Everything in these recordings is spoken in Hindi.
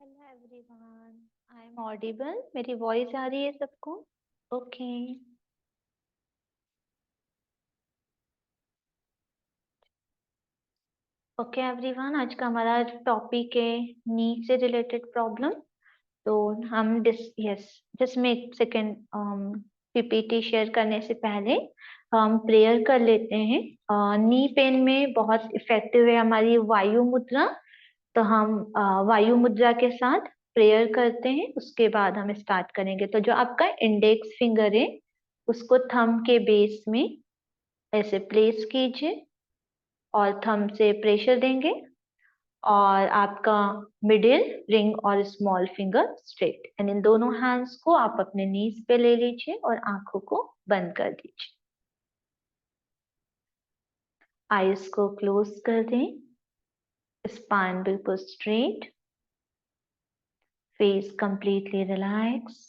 Hello everyone, I am audible. मेरी वॉइस आ रही है सबको? ओके। ओके एवरीवन, आज का हमारा टॉपिक है नी से रिलेटेड प्रॉब्लम। तो हम जिसमें एक सेकेंड पीपीटी शेयर करने से पहले हम प्रेयर कर लेते हैं। नी पेन में बहुत इफेक्टिव है हमारी वायु मुद्रा। तो हम वायु मुद्रा के साथ प्रेयर करते हैं, उसके बाद हम स्टार्ट करेंगे। तो जो आपका इंडेक्स फिंगर है उसको थंब के बेस में ऐसे प्लेस कीजिए और थंब से प्रेशर देंगे, और आपका मिडिल रिंग और small finger straight, and in दोनों हैंड्स को आप अपने नीज पे ले लीजिए और आंखों को बंद कर दीजिए। आईज को क्लोज कर दें, स्पाइन बिल्कुल स्ट्रेट, फेस कंप्लीटली रिलैक्स।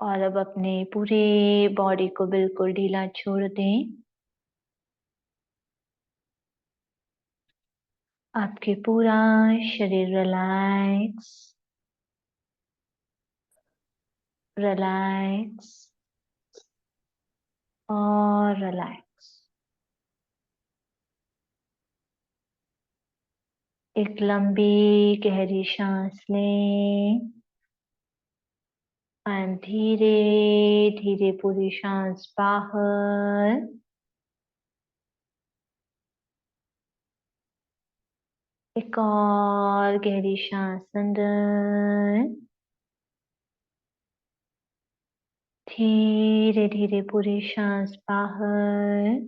और अब अपने पूरे बॉडी को बिल्कुल ढीला छोड़ दें। आपके पूरा शरीर रिलैक्स रिलैक्स और रिलैक्स। एक लंबी गहरी सांस लें और धीरे धीरे पूरी सांस बाहर। एक और गहरी सांस अंदर। धीरे धीरे पूरी सांस बाहर।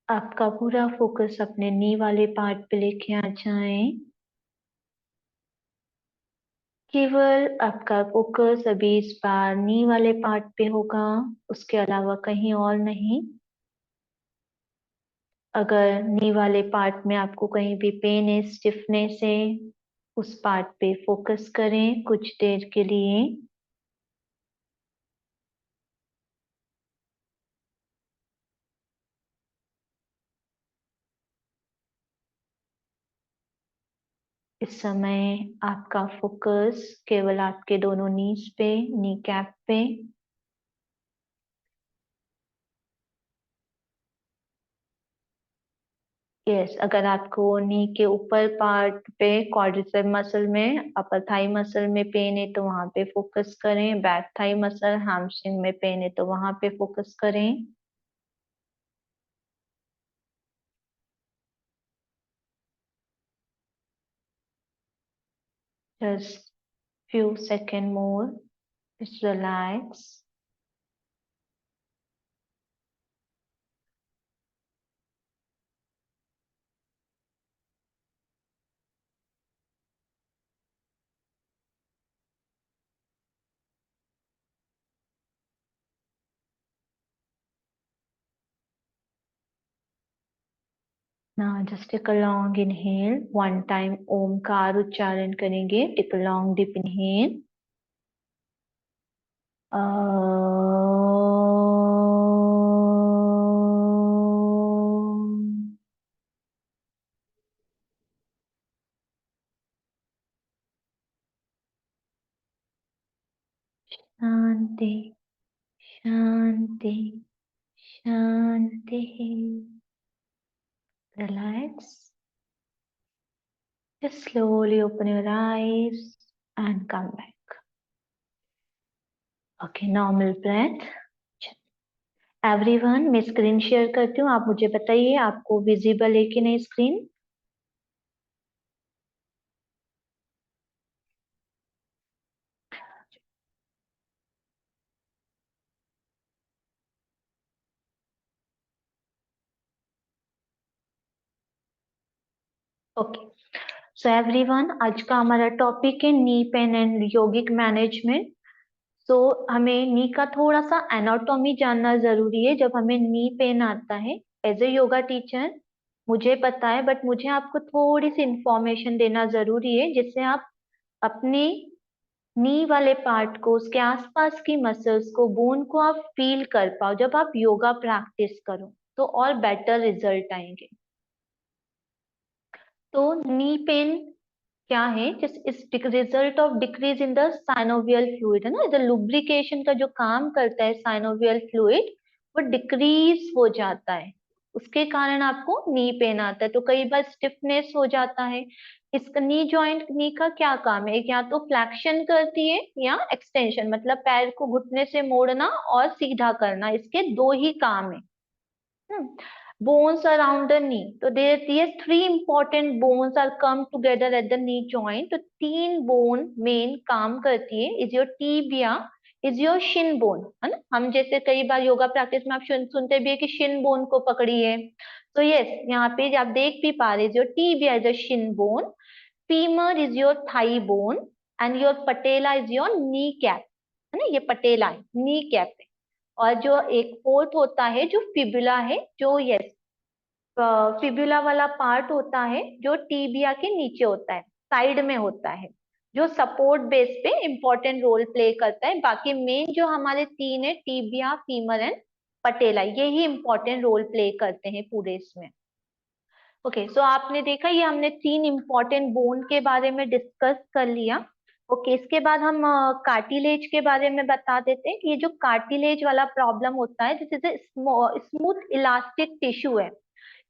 आपका पूरा फोकस अपने नी वाले पार्ट पे लेके आ जाएं। केवल आपका फोकस अभी इस बार नी वाले पार्ट पे होगा, उसके अलावा कहीं और नहीं। अगर नी वाले पार्ट में आपको कहीं भी पेन है, स्टिफनेस है, उस पार्ट पे फोकस करें कुछ देर के लिए। इस समय आपका फोकस केवल आपके दोनों नीज पे, नी कैप पे। यस, अगर आपको नी के ऊपर पार्ट पे क्वाड्रिसेप मसल में, अपर थाई मसल में पेन है तो वहां पे फोकस करें। बैक थाई मसल, हैमस्ट्रिंग में पेन है तो वहां पे फोकस करें। Just few second more, just relax. Now just take a long inhale. One time Omkar उच्चारण करेंगे. Take a long deep inhale. Shanti Shanti Shanti. Relax. Just slowly open your eyes and come back. Okay, normal breath. Everyone, मैं स्क्रीन शेयर करती हूँ, आप मुझे बताइए आपको विजिबल है कि नहीं स्क्रीन? ओके, सो एवरीवन, आज का हमारा टॉपिक है knee pain and yogic management. So हमें नी का थोड़ा सा एनाटॉमी जानना जरूरी है जब हमें नी पेन आता है। एज ए योगा टीचर मुझे पता है, बट मुझे आपको थोड़ी सी इंफॉर्मेशन देना जरूरी है जिससे आप अपनी नी वाले पार्ट को, उसके आसपास की मसल्स को, बोन को आप फील कर पाओ जब आप योगा प्रैक्टिस करो, तो और बेटर रिजल्ट आएंगे। तो नी पेन क्या है, जिस इस result of decrease in the synovial fluid, है ना, जो लुब्रिकेशन का जो काम करता है साइनोवियल फ्लूइड, वो डिक्रीज हो जाता है, उसके कारण आपको नी पेन आता है। तो कई बार स्टिफनेस हो जाता है। इसका नी जॉइंट, नी का क्या काम है, या तो फ्लैक्शन करती है या एक्सटेंशन, मतलब पैर को घुटने से मोड़ना और सीधा करना, इसके दो ही काम है। Bones around the knee. तो these three important bones are come together at the knee joint. तो तीन बोन मेन काम करती है, is your tibia, is your Shin bone, है ना। हम जैसे कई बार योगा प्रैक्टिस में आप सुनते भी है कि शिन बोन को पकड़ी है। तो यस, यहाँ पे आप देख भी पा रहे, your tibia is your Shin bone, femur is your thigh bone, and your patella is your knee cap, है ना, ये पटेला है, नी कैप है। और जो एक फोर्थ होता है जो फिबुला है, जो यस फिबुला वाला पार्ट होता है, जो टीबिया के नीचे होता है, साइड में होता है, जो सपोर्ट बेस पे इंपॉर्टेंट रोल प्ले करता है। बाकी मेन जो हमारे तीन है, टीबिया, फीमर एंड पटेला, ये ही इंपॉर्टेंट रोल प्ले करते हैं पूरे इसमें। ओके, सो आपने देखा, ये हमने तीन इंपॉर्टेंट बोन के बारे में डिस्कस कर लिया। ओके, इसके बाद हम कार्टिलेज के बारे में बता देते हैं कि ये जो कार्टिलेज वाला प्रॉब्लम होता है, this is smooth elastic tissue है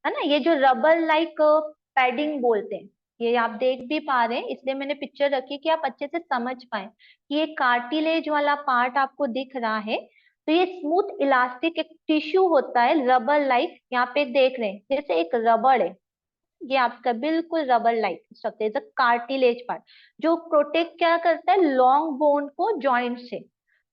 ना, ये जो रबर लाइक पैडिंग बोलते हैं, ये आप देख भी पा रहे हैं, इसलिए मैंने पिक्चर रखी कि आप अच्छे से समझ पाए कि ये कार्टिलेज वाला पार्ट आपको दिख रहा है। तो ये स्मूथ इलास्टिक एक टिश्यू होता है, रबर लाइक, यहाँ पे देख रहे हैं जैसे एक रबड़ है, ये आपका बिल्कुल rubber like structure is a cartilage part, जो प्रोटेक्ट क्या करता है, लॉन्ग बोन को जॉइंट से,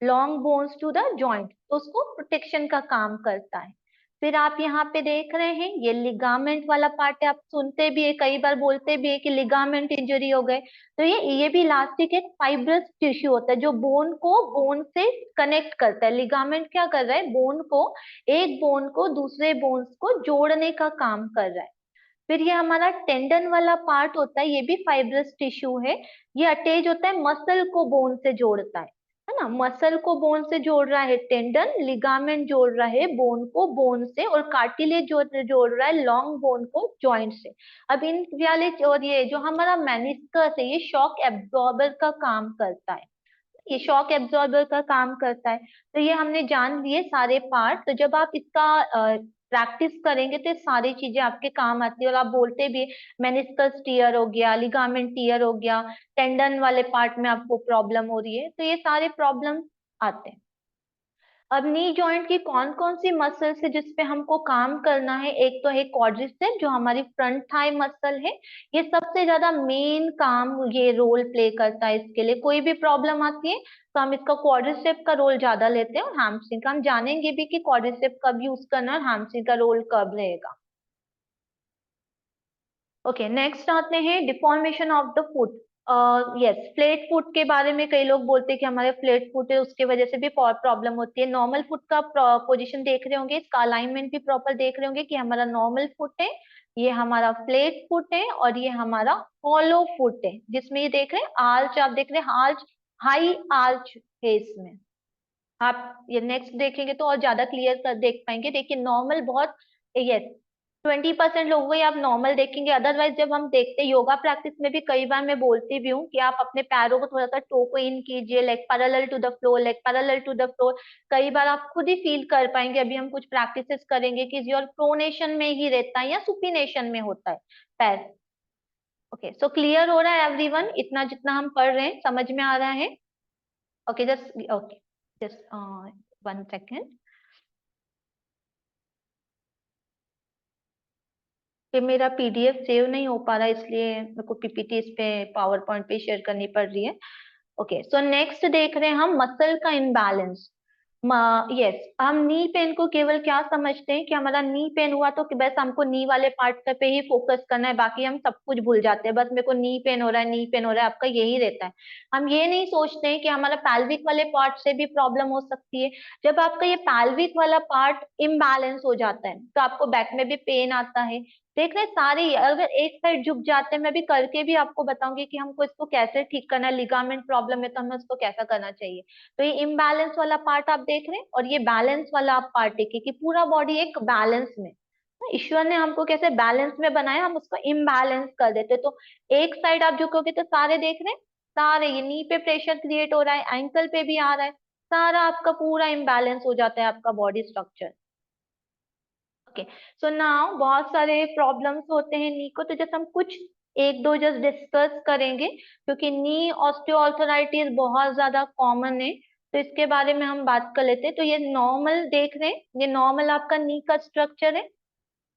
long bones to the joint, तो उसको प्रोटेक्शन का काम करता है। फिर आप यहाँ पे देख रहे हैं ये लिगामेंट वाला पार्ट है, आप सुनते भी है, कई बार बोलते भी है कि लिगामेंट इंजरी हो गए, तो ये भी इलास्टिक एक फाइब्रस टिश्यू होता है जो बोन को बोन से कनेक्ट करता है। लिगामेंट क्या कर रहा है, बोन को, एक बोन को दूसरे बोन्स को जोड़ने का काम कर रहा है। फिर ये हमारा टेंडन वाला पार्ट होता है, ये भी फाइब्रस टिश्यू है, ये अटैच होता है, मसल को बोन से जोड़ता है ना, मसल को बोन से जोड़ रहा है टेंडन, लिगामेंट जोड़ रहा है बोन को बोन से, और कार्टिलेज जोड़ रहा है लॉन्ग बोन को जॉइंट से। अब इन वाले, और ये जो हमारा मेनिस्कस है, ये शॉक एब्जॉर्बर का काम करता है, ये शॉक एब्जॉर्बर का काम करता है। तो ये हमने जान लिए सारे पार्ट। तो जब आप इसका प्रैक्टिस करेंगे तो ये सारी चीजें आपके काम आती है, और आप बोलते भी मेनिस्कस टीयर हो गया, लिगामेंट टीयर हो गया, टेंडन वाले पार्ट में आपको प्रॉब्लम हो रही है, तो ये सारे प्रॉब्लम आते हैं। अब नी जॉइंट की कौन कौन सी मसल्स है जिसपे हमको काम करना है, एक तो है क्वाड्रिसेप, जो हमारी फ्रंट थाई मसल है, ये सबसे ज्यादा मेन काम, ये रोल प्ले करता है। इसके लिए कोई भी प्रॉब्लम आती है तो हम इसका क्वाड्रिसेप का रोल ज्यादा लेते हैं, और हैमस्ट्रिंग का हम जानेंगे भी कि क्वाड्रिसेप कब यूज करना है और हैमस्ट्रिंग का रोल कब रहेगा। ओके, नेक्स्ट आते हैं deformation of the foot. Yes, flat foot के बारे में कई लोग बोलते हैं कि हमारे फ्लैट फुट है, उसके वजह से भी प्रॉब्लम होती है। नॉर्मल फुट का पोजीशन देख रहे होंगे, इसका अलाइनमेंट भी प्रॉपर देख रहे होंगे कि हमारा नॉर्मल फुट है, ये हमारा फ्लैट फुट है, और ये हमारा हॉलो फुट है, जिसमें ये देख रहे हैं आर्च, आप देख रहे हैं आर्च, हाई आर्च है इसमें। आप ये नेक्स्ट देखेंगे तो और ज्यादा क्लियर कर देख पाएंगे। देखिए नॉर्मल बहुत, यस, 20% लोगों को ही आप नॉर्मल देखेंगे, अदरवाइज जब हम देखते हैं योगा प्रैक्टिस में भी कई बार मैं बोलती भी हूँ कि आप अपने पैरों को थोड़ा सा टो को इन कीजिए, leg parallel to the floor, leg parallel to the floor. कई बार आप खुद ही फील कर पाएंगे, अभी हम कुछ प्रैक्टिसेस करेंगे कि योर प्रोनेशन में ही रहता है या सुपिनेशन में होता है पैर। ओके, सो क्लियर हो रहा है एवरीवन, इतना जितना हम पढ़ रहे हैं समझ में आ रहा है? Okay, just okay, just 1 second. ये मेरा पीडीएफ सेव नहीं हो पा रहा है, इसलिए मेरे को पीपीटी इस पे पावर पॉइंट पे शेयर करनी पड़ रही है। ओके, सो नेक्स्ट देख रहे हैं हम मसल का इम्बैलेंस। यस, हम नी पेन को केवल क्या समझते हैं कि हमारा नी पेन हुआ तो कि बस हमको नी वाले पार्ट पे ही फोकस करना है, बाकी हम सब कुछ भूल जाते हैं, बस मेरे को नी पेन हो रहा है, नी पेन हो रहा है, आपका यही रहता है। हम ये नहीं सोचते हैं कि हमारा पैल्विक वाले पार्ट से भी प्रॉब्लम हो सकती है। जब आपका ये पैल्विक वाला पार्ट इम्बैलेंस हो जाता है तो आपको बैक में भी पेन आता है, देख रहे हैं सारे ही। अगर एक साइड झुक जाते हैं, मैं भी करके भी आपको बताऊंगी कि हमको इसको कैसे ठीक करना है, लिगामेंट प्रॉब्लम है तो हमें उसको कैसा करना चाहिए। तो ये इम्बैलेंस वाला पार्ट आप देख रहे हैं, और ये बैलेंस वाला आप पार्ट देखिए कि पूरा बॉडी एक बैलेंस में। तो ईश्वर ने हमको कैसे बैलेंस में बनाया, हम उसको इम्बैलेंस कर देते। तो एक साइड आप झुकोगे तो सारे देख रहे हैं, सारे ये नी पे प्रेशर क्रिएट हो रहा है, एंकल पे भी आ रहा है, सारा आपका पूरा इम्बैलेंस हो जाता है आपका body structure. Okay, so now बहुत सारे प्रॉब्लम्स होते हैं नी को, तो जैसे हम कुछ एक दो जस्ट डिस्कस करेंगे, क्योंकि नी ऑस्टियोआर्थराइटिस बहुत ज्यादा कॉमन है, तो इसके बारे में हम बात कर लेते हैं। तो ये नॉर्मल देख रहे हैं, ये नॉर्मल आपका नी का स्ट्रक्चर है।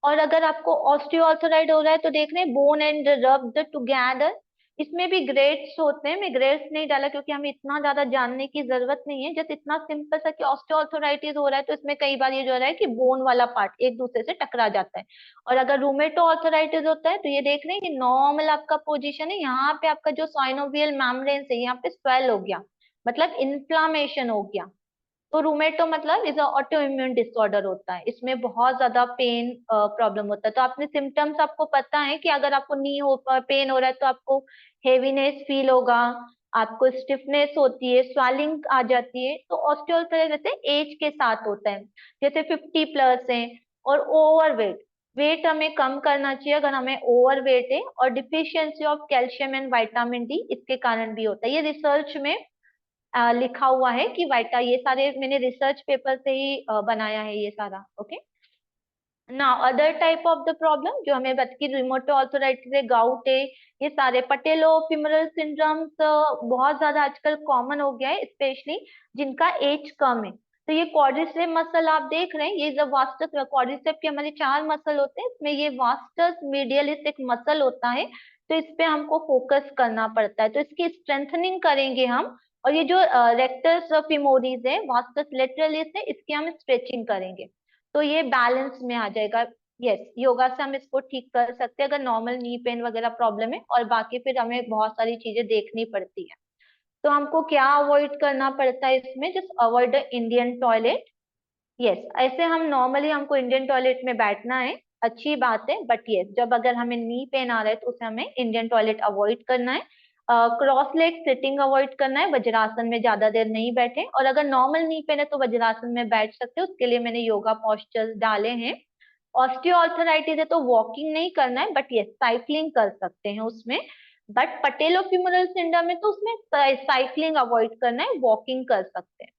और अगर आपको ऑस्टियोआर्थराइड हो रहा है तो देख रहे हैं बोन एंड रब्ड टुगेदर। इसमें भी ग्रेड्स होते हैं, मैं ग्रेड्स नहीं डाला क्योंकि हमें इतना ज्यादा जानने की जरूरत नहीं है, जस्ट इतना सिंपल सा कि ऑस्टियोआर्थराइटिस हो रहा है तो इसमें कई बार ये जो हो रहा है कि बोन वाला पार्ट एक दूसरे से टकरा जाता है। और अगर रूमेटो आर्थराइटिस होता है तो ये देख रहे हैं कि नॉर्मल आपका पोजीशन है, यहाँ पे आपका जो साइनोवियल मेम्ब्रेन है यहाँ पे स्वेल हो गया, मतलब इन्फ्लामेशन हो गया। तो रूमेटो मतलब इज ऑटो इम्यून डिसऑर्डर होता है, इसमें बहुत ज्यादा पेन प्रॉब्लम होता है। तो आपने सिम्टम्स आपको पता है कि अगर आपको नी हो पेन हो रहा है तो आपको हेवीनेस फील होगा, आपको स्टिफनेस होती है, स्वेलिंग आ जाती है। तो ऑस्टियोआर्थराइटिस एज के साथ होता है, जैसे 50+ है। और ओवरवेट, वेट हमें कम करना चाहिए अगर हमें ओवर वेट है। और deficiency of calcium and vitamin D इसके कारण भी होता है, ये रिसर्च में लिखा हुआ है कि वाइटा, ये सारे मैंने रिसर्च पेपर से ही बनाया है ये सारा। Okay, now other type of the problem जो हमें बता की रिमोटो आर्थराइटिस है, गाउट है, ये सारे पटेलो फिमरल सिंड्रोम्स बहुत ज्यादा आजकल कॉमन हो गया है, स्पेशली जिनका एज कम है। तो ये क्वाड्रिसेप मसल आप देख रहे हैं, ये जब वास्टस क्वाड्रिसेप के हमारे 4 मसल होते हैं, इसमें ये वास्टस मीडियलिस एक मसल होता है, तो इस पे हमको फोकस करना पड़ता है, तो इसकी स्ट्रेंथनिंग करेंगे हम। और ये जो रेक्टस फिमोरिस है, वास्टस लेटरलिस है, इसकी हम स्ट्रेचिंग करेंगे, तो ये बैलेंस में आ जाएगा। यस, योगा से हम इसको ठीक कर सकते हैं अगर नॉर्मल नी पेन वगैरह प्रॉब्लम है, और बाकी फिर हमें बहुत सारी चीजें देखनी पड़ती है। तो हमको क्या अवॉइड करना पड़ता है इसमें, just avoid the Indian toilet. Yes, ऐसे हम नॉर्मली हमको इंडियन टॉयलेट में बैठना है, अच्छी बात है, बट यस जब अगर हमें नी पेन आ रहा है तो उसे हमें इंडियन टॉयलेट अवॉइड करना है। क्रॉस लेग सिटिंग अवॉइड करना है, वज्रासन में ज्यादा देर नहीं बैठे। और अगर नॉर्मल नी पेन है तो वज्रासन में बैठ सकते हो, उसके लिए मैंने योगा पॉस्चर्स डाले हैं। ऑस्टियोआर्थराइटिस है तो वॉकिंग नहीं करना है, बट यस साइक्लिंग कर सकते हैं उसमें। बट पटेलोफिमोरल सिंड्रोम है तो उसमें साइक्लिंग अवॉइड करना है, वॉकिंग कर सकते हैं।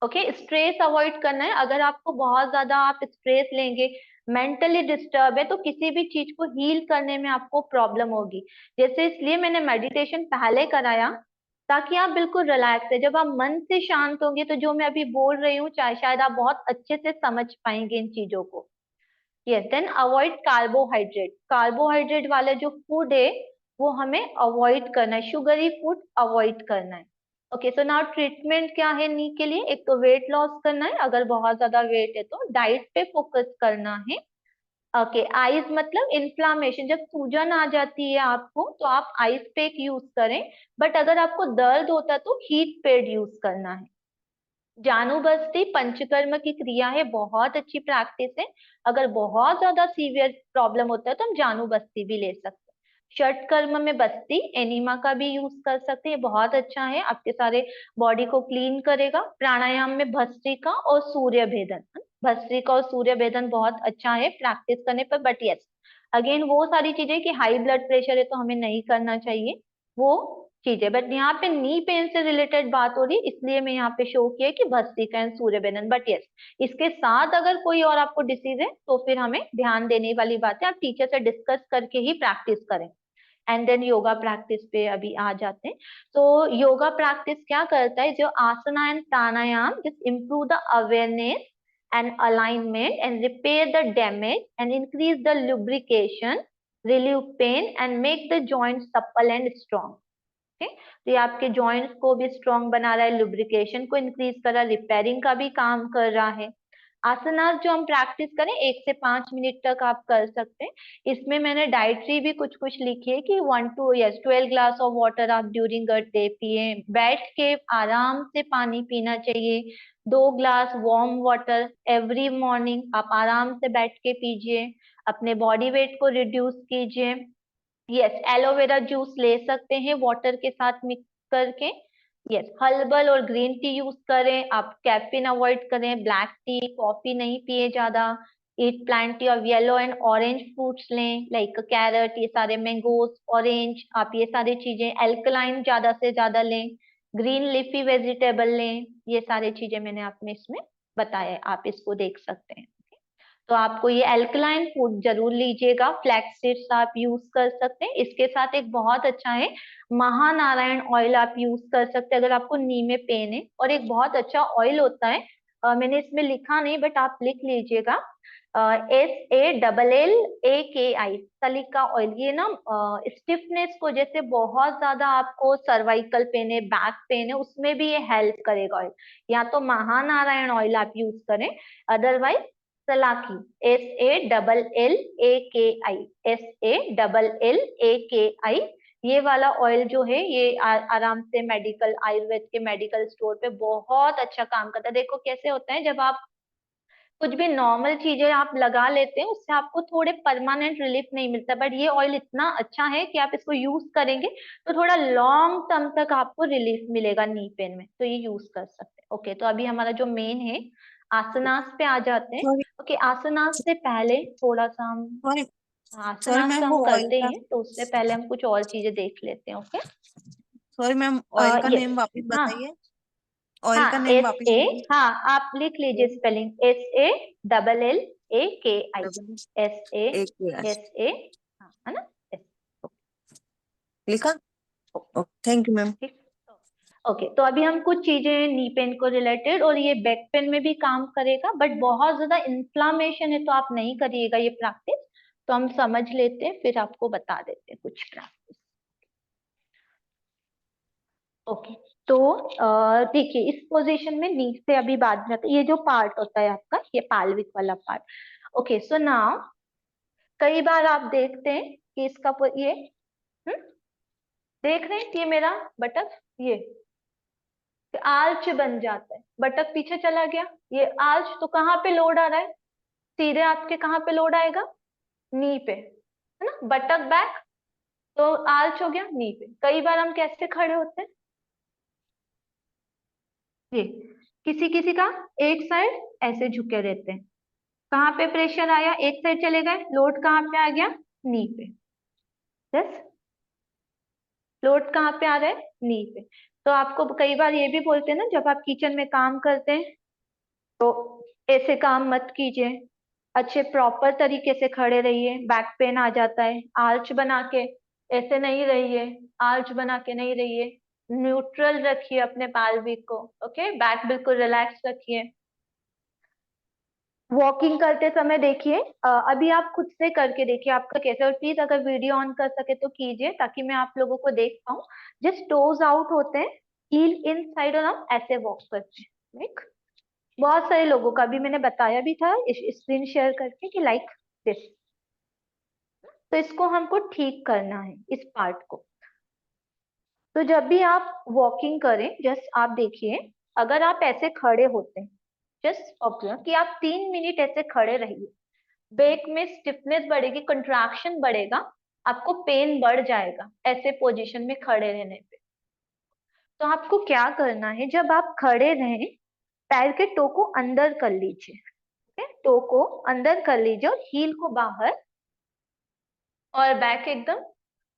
ओके, स्ट्रेस अवॉइड करना है, अगर आपको बहुत ज्यादा आप स्ट्रेस लेंगे, मेंटली डिस्टर्ब है, तो किसी भी चीज को हील करने में आपको प्रॉब्लम होगी। जैसे इसलिए मैंने मेडिटेशन पहले कराया, ताकि आप बिल्कुल रिलैक्स है, जब आप मन से शांत होंगे तो जो मैं अभी बोल रही हूँ चाहे शायद आप बहुत अच्छे से समझ पाएंगे इन चीजों को। Yes, then avoid carbohydrate, carbohydrate वाले जो फूड है वो हमें अवॉइड करना है, शुगरी फूड अवॉइड करना है। ओके, सो नाउ ट्रीटमेंट क्या है नी के लिए, एक तो वेट लॉस करना है, अगर बहुत ज्यादा वेट है तो डाइट पे फोकस करना है। ओके, आइज मतलब इन्फ्लामेशन, जब सूजन आ जाती है आपको तो आप आइस पैक यूज करें, बट अगर आपको दर्द होता है तो हीट पैड यूज करना है। जानुबस्ती पंचकर्म की क्रिया है, बहुत अच्छी प्रैक्टिस है। अगर बहुत ज्यादा सीवियर प्रॉब्लम होता है तो हम जानुबस्ती भी ले सकते हैं। षट कर्म में बस्ती एनिमा का भी यूज कर सकते हैं, बहुत अच्छा है, आपके सारे बॉडी को क्लीन करेगा। प्राणायाम में भस्त्रिका और सूर्य भेदन, भस्त्रिका और सूर्य भेदन बहुत अच्छा है प्रैक्टिस करने पर। बट यस, अगेन वो सारी चीजें कि हाई ब्लड प्रेशर है तो हमें नहीं करना चाहिए वो चीजें। बट यहाँ पे नी पेन से रिलेटेड बात हो रही है, इसलिए मैं यहाँ पे शो किया कि भस्त्रिका एंड सूर्य भेदन। बट यस, इसके साथ अगर कोई और आपको डिसीज है तो फिर हमें ध्यान देने वाली बात है, आप टीचर से डिस्कस करके ही प्रैक्टिस करें। एंड देन योगा प्रैक्टिस पे अभी आ जाते हैं। तो योगा प्रैक्टिस क्या करता है, जो asana and pranayama just improve the awareness and alignment and repair the damage and increase the lubrication, relieve pain and make the joint supple and strong. ठीक, तो ये आपके जॉइंट्स को भी स्ट्रॉन्ग बना रहा है, लुब्रिकेशन को इंक्रीज कर रहा है, रिपेयरिंग का भी काम कर रहा है। आसनास जो हम प्रैक्टिस करें 1 से 5 मिनट तक आप कर सकते हैं। इसमें मैंने डाइटरी भी कुछ कुछ लिखी है कि 12 ग्लास ऑफ वाटर आप ड्यूरिंग अ डे पिए, बैठ के आराम से पानी पीना चाहिए, 2 glass warm water every morning आप आराम से बैठ के पीजिए। अपने बॉडी वेट को रिड्यूस कीजिए। यस, एलोवेरा जूस ले सकते हैं वाटर के साथ मिक्स करके। यस, हर्बल और ग्रीन टी यूज करें। आप कैफीन अवॉइड करें, ब्लैक टी कॉफी नहीं पिए ज्यादा। ईट plenty of yellow and orange fruits लें, लाइक कैरेट, ये सारे मैंगोज, ऑरेंज, आप ये सारी चीजें। एल्कलाइन ज्यादा से ज्यादा लें। ग्रीन लीफी वेजिटेबल लें। ये सारी चीजें मैंने आपने इसमें बताया, आप इसको देख सकते हैं। तो आपको ये एल्कलाइन फूड जरूर लीजिएगा। फ्लैक्स सीड्स आप यूज कर सकते हैं। इसके साथ एक बहुत अच्छा है महानारायण ऑयल, आप यूज कर सकते हैं अगर आपको नी में पेन है। और एक बहुत अच्छा ऑयल होता है, मैंने इसमें लिखा नहीं बट आप लिख लीजिएगा, SALLAKI, सलीका ऑयल। ये ना स्टिफनेस को, जैसे बहुत ज्यादा आपको सर्वाइकल पेन है, बैक पेन है, उसमें भी ये हेल्प करेगा ऑयल। या तो महानारायण ऑयल आप यूज करें, अदरवाइज सलाकी, SALLAKI, SALLAKI। ये वाला ऑयल जो है ये आराम से मेडिकल, आयुर्वेद के मेडिकल स्टोर पे बहुत अच्छा काम करता है। देखो कैसे होता है, जब आप कुछ भी नॉर्मल चीजें आप लगा लेते हैं उससे आपको थोड़े परमानेंट रिलीफ नहीं मिलता, बट ये ऑयल इतना अच्छा है कि आप इसको यूज करेंगे तो थोड़ा लॉन्ग टर्म तक आपको रिलीफ मिलेगा नी पेन में, तो ये यूज कर सकते हैं। ओके, तो अभी हमारा जो मेन है आसनास पे आ जाते हैं। सॉरी ओके, आसनास से पहले थोड़ा सा हम, सॉरी सॉरी आसनास तो मैम, हम वो ऑयल करते का, ही हैं, तो उससे पहले हम कुछ और चीजें देख लेते हैं। ओके, सॉरी मैम, ऑयल का यस, नेम वापस हाँ बताइए। ऑयल का हाँ, नेम एस वापस ए, बताइए। हाँ आप लिख लीजिए spelling, SALLAKI, double S A, एक एस ए, हाँ है ना, S, लिखा। Okay, okay, thank you ma'am. ठीक। ओके, तो अभी हम कुछ चीजें नी पेन को रिलेटेड, और ये बैक पेन में भी काम करेगा, बट बहुत ज्यादा इन्फ्लामेशन है तो आप नहीं करिएगा ये प्रैक्टिस। तो हम समझ लेते हैं फिर आपको बता देते हैं कुछ प्रैक्टिस। ओके, तो देखिए इस पोजीशन में नी से अभी बाद में ये जो पार्ट होता है आपका, ये पाल्विक वाला पार्ट। ओके, सो नाउ कई बार आप देखते हैं कि इसका ये, हम्म, देख रहे हैं कि ये मेरा बटक, ये आर्च बन जाता है, बटक पीछे चला गया, ये आर्च तो कहाँ पे लोड आ रहा है, सीधे आपके कहाँ पे लोड आएगा, नी पे, है ना, बटक बैक, तो आर्च हो गया नी पे। कई बार हम कैसे खड़े होते हैं, ये किसी किसी का एक साइड ऐसे झुके रहते हैं, कहाँ पे प्रेशर आया, एक साइड चले गए, लोड कहाँ पे आ गया, नी पे। यस, लोड कहाँ पे आ रहा है, नी पे। तो आपको कई बार ये भी बोलते हैं ना, जब आप किचन में काम करते हैं तो ऐसे काम मत कीजिए, अच्छे प्रॉपर तरीके से खड़े रहिए, बैक पेन आ जाता है। आर्च बना के ऐसे नहीं रहिए, आर्च बना के नहीं रहिए, न्यूट्रल रखिए अपने पाल्विक को। ओके, बैक बिल्कुल रिलैक्स रखिए। वॉकिंग करते समय देखिए, अभी आप खुद से करके देखिए आपका कैसे, और प्लीज अगर वीडियो ऑन कर सके तो कीजिए ताकि मैं आप लोगों को देख पाऊँ। जस्ट टोज आउट होते हैं, हील इन साइड, और हम ऐसे वॉक करते हैं, लाइक बहुत सारे लोगों का भी मैंने बताया भी था स्क्रीन शेयर करके कि लाइक दिस। तो इसको हमको ठीक करना है इस पार्ट को। तो जब भी आप वॉकिंग करें, जस्ट आप देखिए, अगर आप ऐसे खड़े होते हैं, जस्ट ऑब्जर्व कि आप 3 मिनट ऐसे खड़े रहिए, बैक में स्टिफनेस बढ़ेगी, कंट्रैक्शन बढ़ेगा, आपको पेन बढ़ जाएगा ऐसे पोजीशन में खड़े रहने पे। तो आपको क्या करना है, जब आप खड़े रहें, पैर के टो को अंदर कर लीजिए, टो को अंदर कर लीजिए और हील को बाहर, और बैक एकदम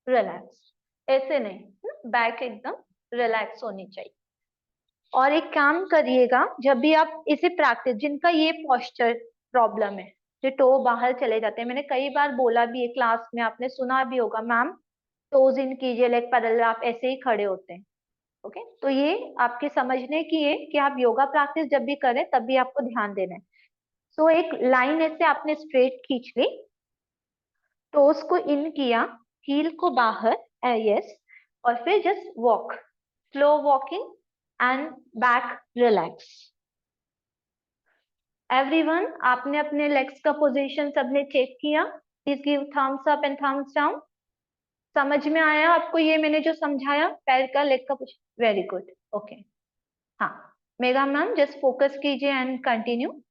रिलैक्स, ऐसे नहीं, बैक एकदम रिलैक्स होनी चाहिए। और एक काम करिएगा, जब भी आप इसे प्रैक्टिस, जिनका ये पोस्चर प्रॉब्लम है, जो टो बाहर चले जाते हैं, मैंने कई बार बोला भी है क्लास में, आपने सुना भी होगा, मैम टोज इन कीजिए, लेग पैरेलल, आप ऐसे ही खड़े होते हैं। ओके, तो ये आपके समझने की है कि आप योगा प्रैक्टिस जब भी करें तब भी आपको ध्यान देना है। सो एक लाइन ऐसे आपने स्ट्रेट खींच ली, टोस को इन किया, हील को बाहर, यस, और फिर just walk, slow walking and back relax. Everyone, आपने अपने लेग्स का पोजीशन सबने चेक किया, please give Thums up and thumbs down. समझ में आया आपको ये मैंने जो समझाया, पैर का, लेग का पोजीशन, वेरी गुड। ओके, हाँ मेगा मैम जस्ट फोकस कीजिए एंड कंटिन्यू।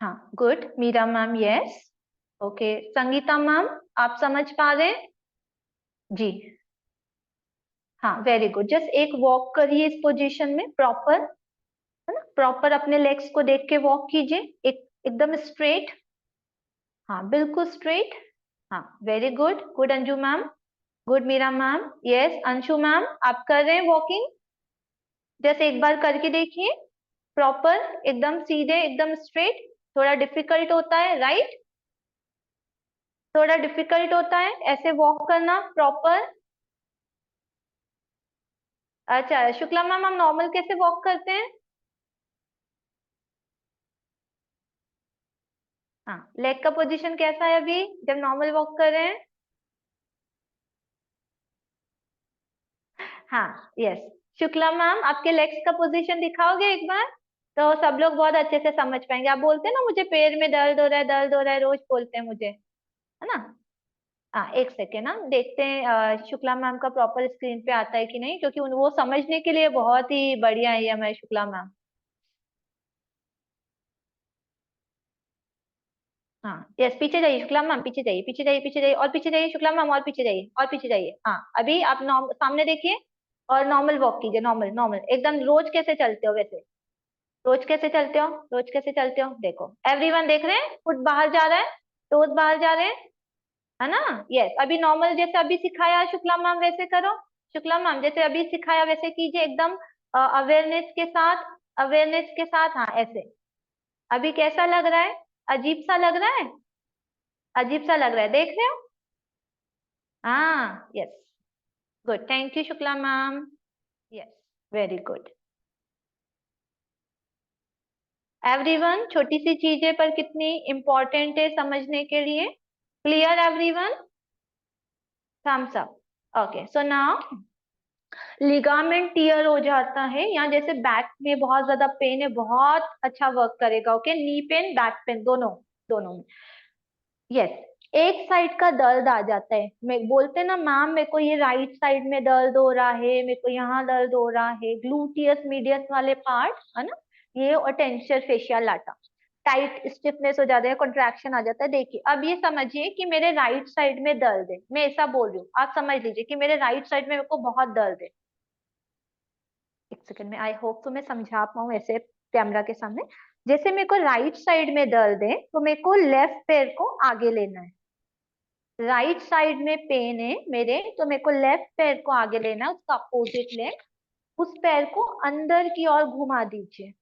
हाँ good, Meera ma'am yes. Okay, Sangeeta ma'am आप समझ पा रहे हैं? जी हाँ, वेरी गुड। जस्ट एक वॉक करिए इस पोजीशन में प्रॉपर, है ना, प्रॉपर अपने लेग्स को देख के वॉक कीजिए, एकदम स्ट्रेट। हाँ बिल्कुल स्ट्रेट। हाँ very good, good Anju ma'am, good Meera ma'am yes. Anshu ma'am आप कर रहे हैं वॉकिंग? जैसे एक बार करके देखिए, प्रॉपर एकदम सीधे एकदम स्ट्रेट। थोड़ा डिफिकल्ट होता है राइट, थोड़ा डिफिकल्ट होता है ऐसे वॉक करना प्रॉपर। अच्छा शुक्ला मैम, हम नॉर्मल कैसे वॉक करते हैं? हाँ, लेग का पोजीशन कैसा है अभी जब नॉर्मल वॉक कर रहे हैं? हाँ यस। शुक्ला मैम आपके लेग्स का पोजीशन दिखाओगे एक बार, तो सब लोग बहुत अच्छे से समझ पाएंगे। आप बोलते हैं ना मुझे पैर में दर्द हो रहा है, दर्द हो रहा है, रोज बोलते हैं मुझे, है ना? हाँ एक सेकेंड, हम देखते हैं शुक्ला मैम का प्रॉपर स्क्रीन पे आता है कि नहीं, क्योंकि वो समझने के लिए बहुत ही बढ़िया है हमारे शुक्ला मैम। हाँ यस, पीछे जाइए शुक्ला मैम, पीछे जाइए, पीछे जाइए, पीछे जाइए, और पीछे जाइए शुक्ला मैम, और पीछे जाइए, और पीछे जाइए। हाँ अभी आप सामने देखिए और नॉर्मल वॉक कीजिए, नॉर्मल नॉर्मल एकदम, रोज कैसे चलते हो वैसे, रोज कैसे चलते हो, रोज कैसे चलते हो, देखो एवरीवन देख रहे हैं, फुट बाहर जा रहा है, टोज बाहर जा रहे हैं, है ना? यस, अभी नॉर्मल जैसे अभी सिखाया शुक्ला मैम वैसे करो। शुक्ला मैम जैसे अभी सिखाया वैसे कीजिए, एकदम अवेयरनेस के साथ, अवेयरनेस के साथ। हाँ ऐसे। अभी कैसा लग रहा है? अजीब सा लग रहा है? अजीब सा लग रहा है, देख रहे हो? हाँ yes, good, thank you Shukla ma'am. Yes, very good. Everyone, छोटी सी चीजें पर कितनी इंपॉर्टेंट है समझने के लिए। Clear everyone? Thumbs up. Okay so now ligament tear हो जाता है, या जैसे बैक में बहुत ज्यादा पेन है, बहुत अच्छा वर्क करेगा। Okay, knee pain back pain दोनों, दोनों में। यस, एक साइड का दर्द आ जाता है, मैं बोलते हैं ना मैम मेरे को ये राइट साइड में दर्द हो रहा है, मेरे को यहाँ दर्द हो रहा है, ग्लूटियस मीडियस वाले पार्ट, है ना, ये, और टेंशन फेशियल लाटा, टाइट स्टिफनेस हो जाता है, कॉन्ट्रैक्शन आ जाता है। देखिए अब ये समझिए कि मेरे राइट साइड में दर्द है, मैं ऐसा बोल रही हूँ, आप समझ लीजिए कि मेरे राइट साइड में मेरे को बहुत दर्द है। एक सेकंड में, आई होप तो मैं समझा पाऊँ ऐसे कैमरा के सामने। जैसे मेरे को राइट साइड में दर्द है, तो मेरे को लेफ्ट पैर को आगे लेना है। राइट साइड में पेन है मेरे, तो मेरे को लेफ्ट पैर को आगे लेना है, उसका अपोजिट लेग, उस पैर को अंदर की ओर घुमा दीजिए,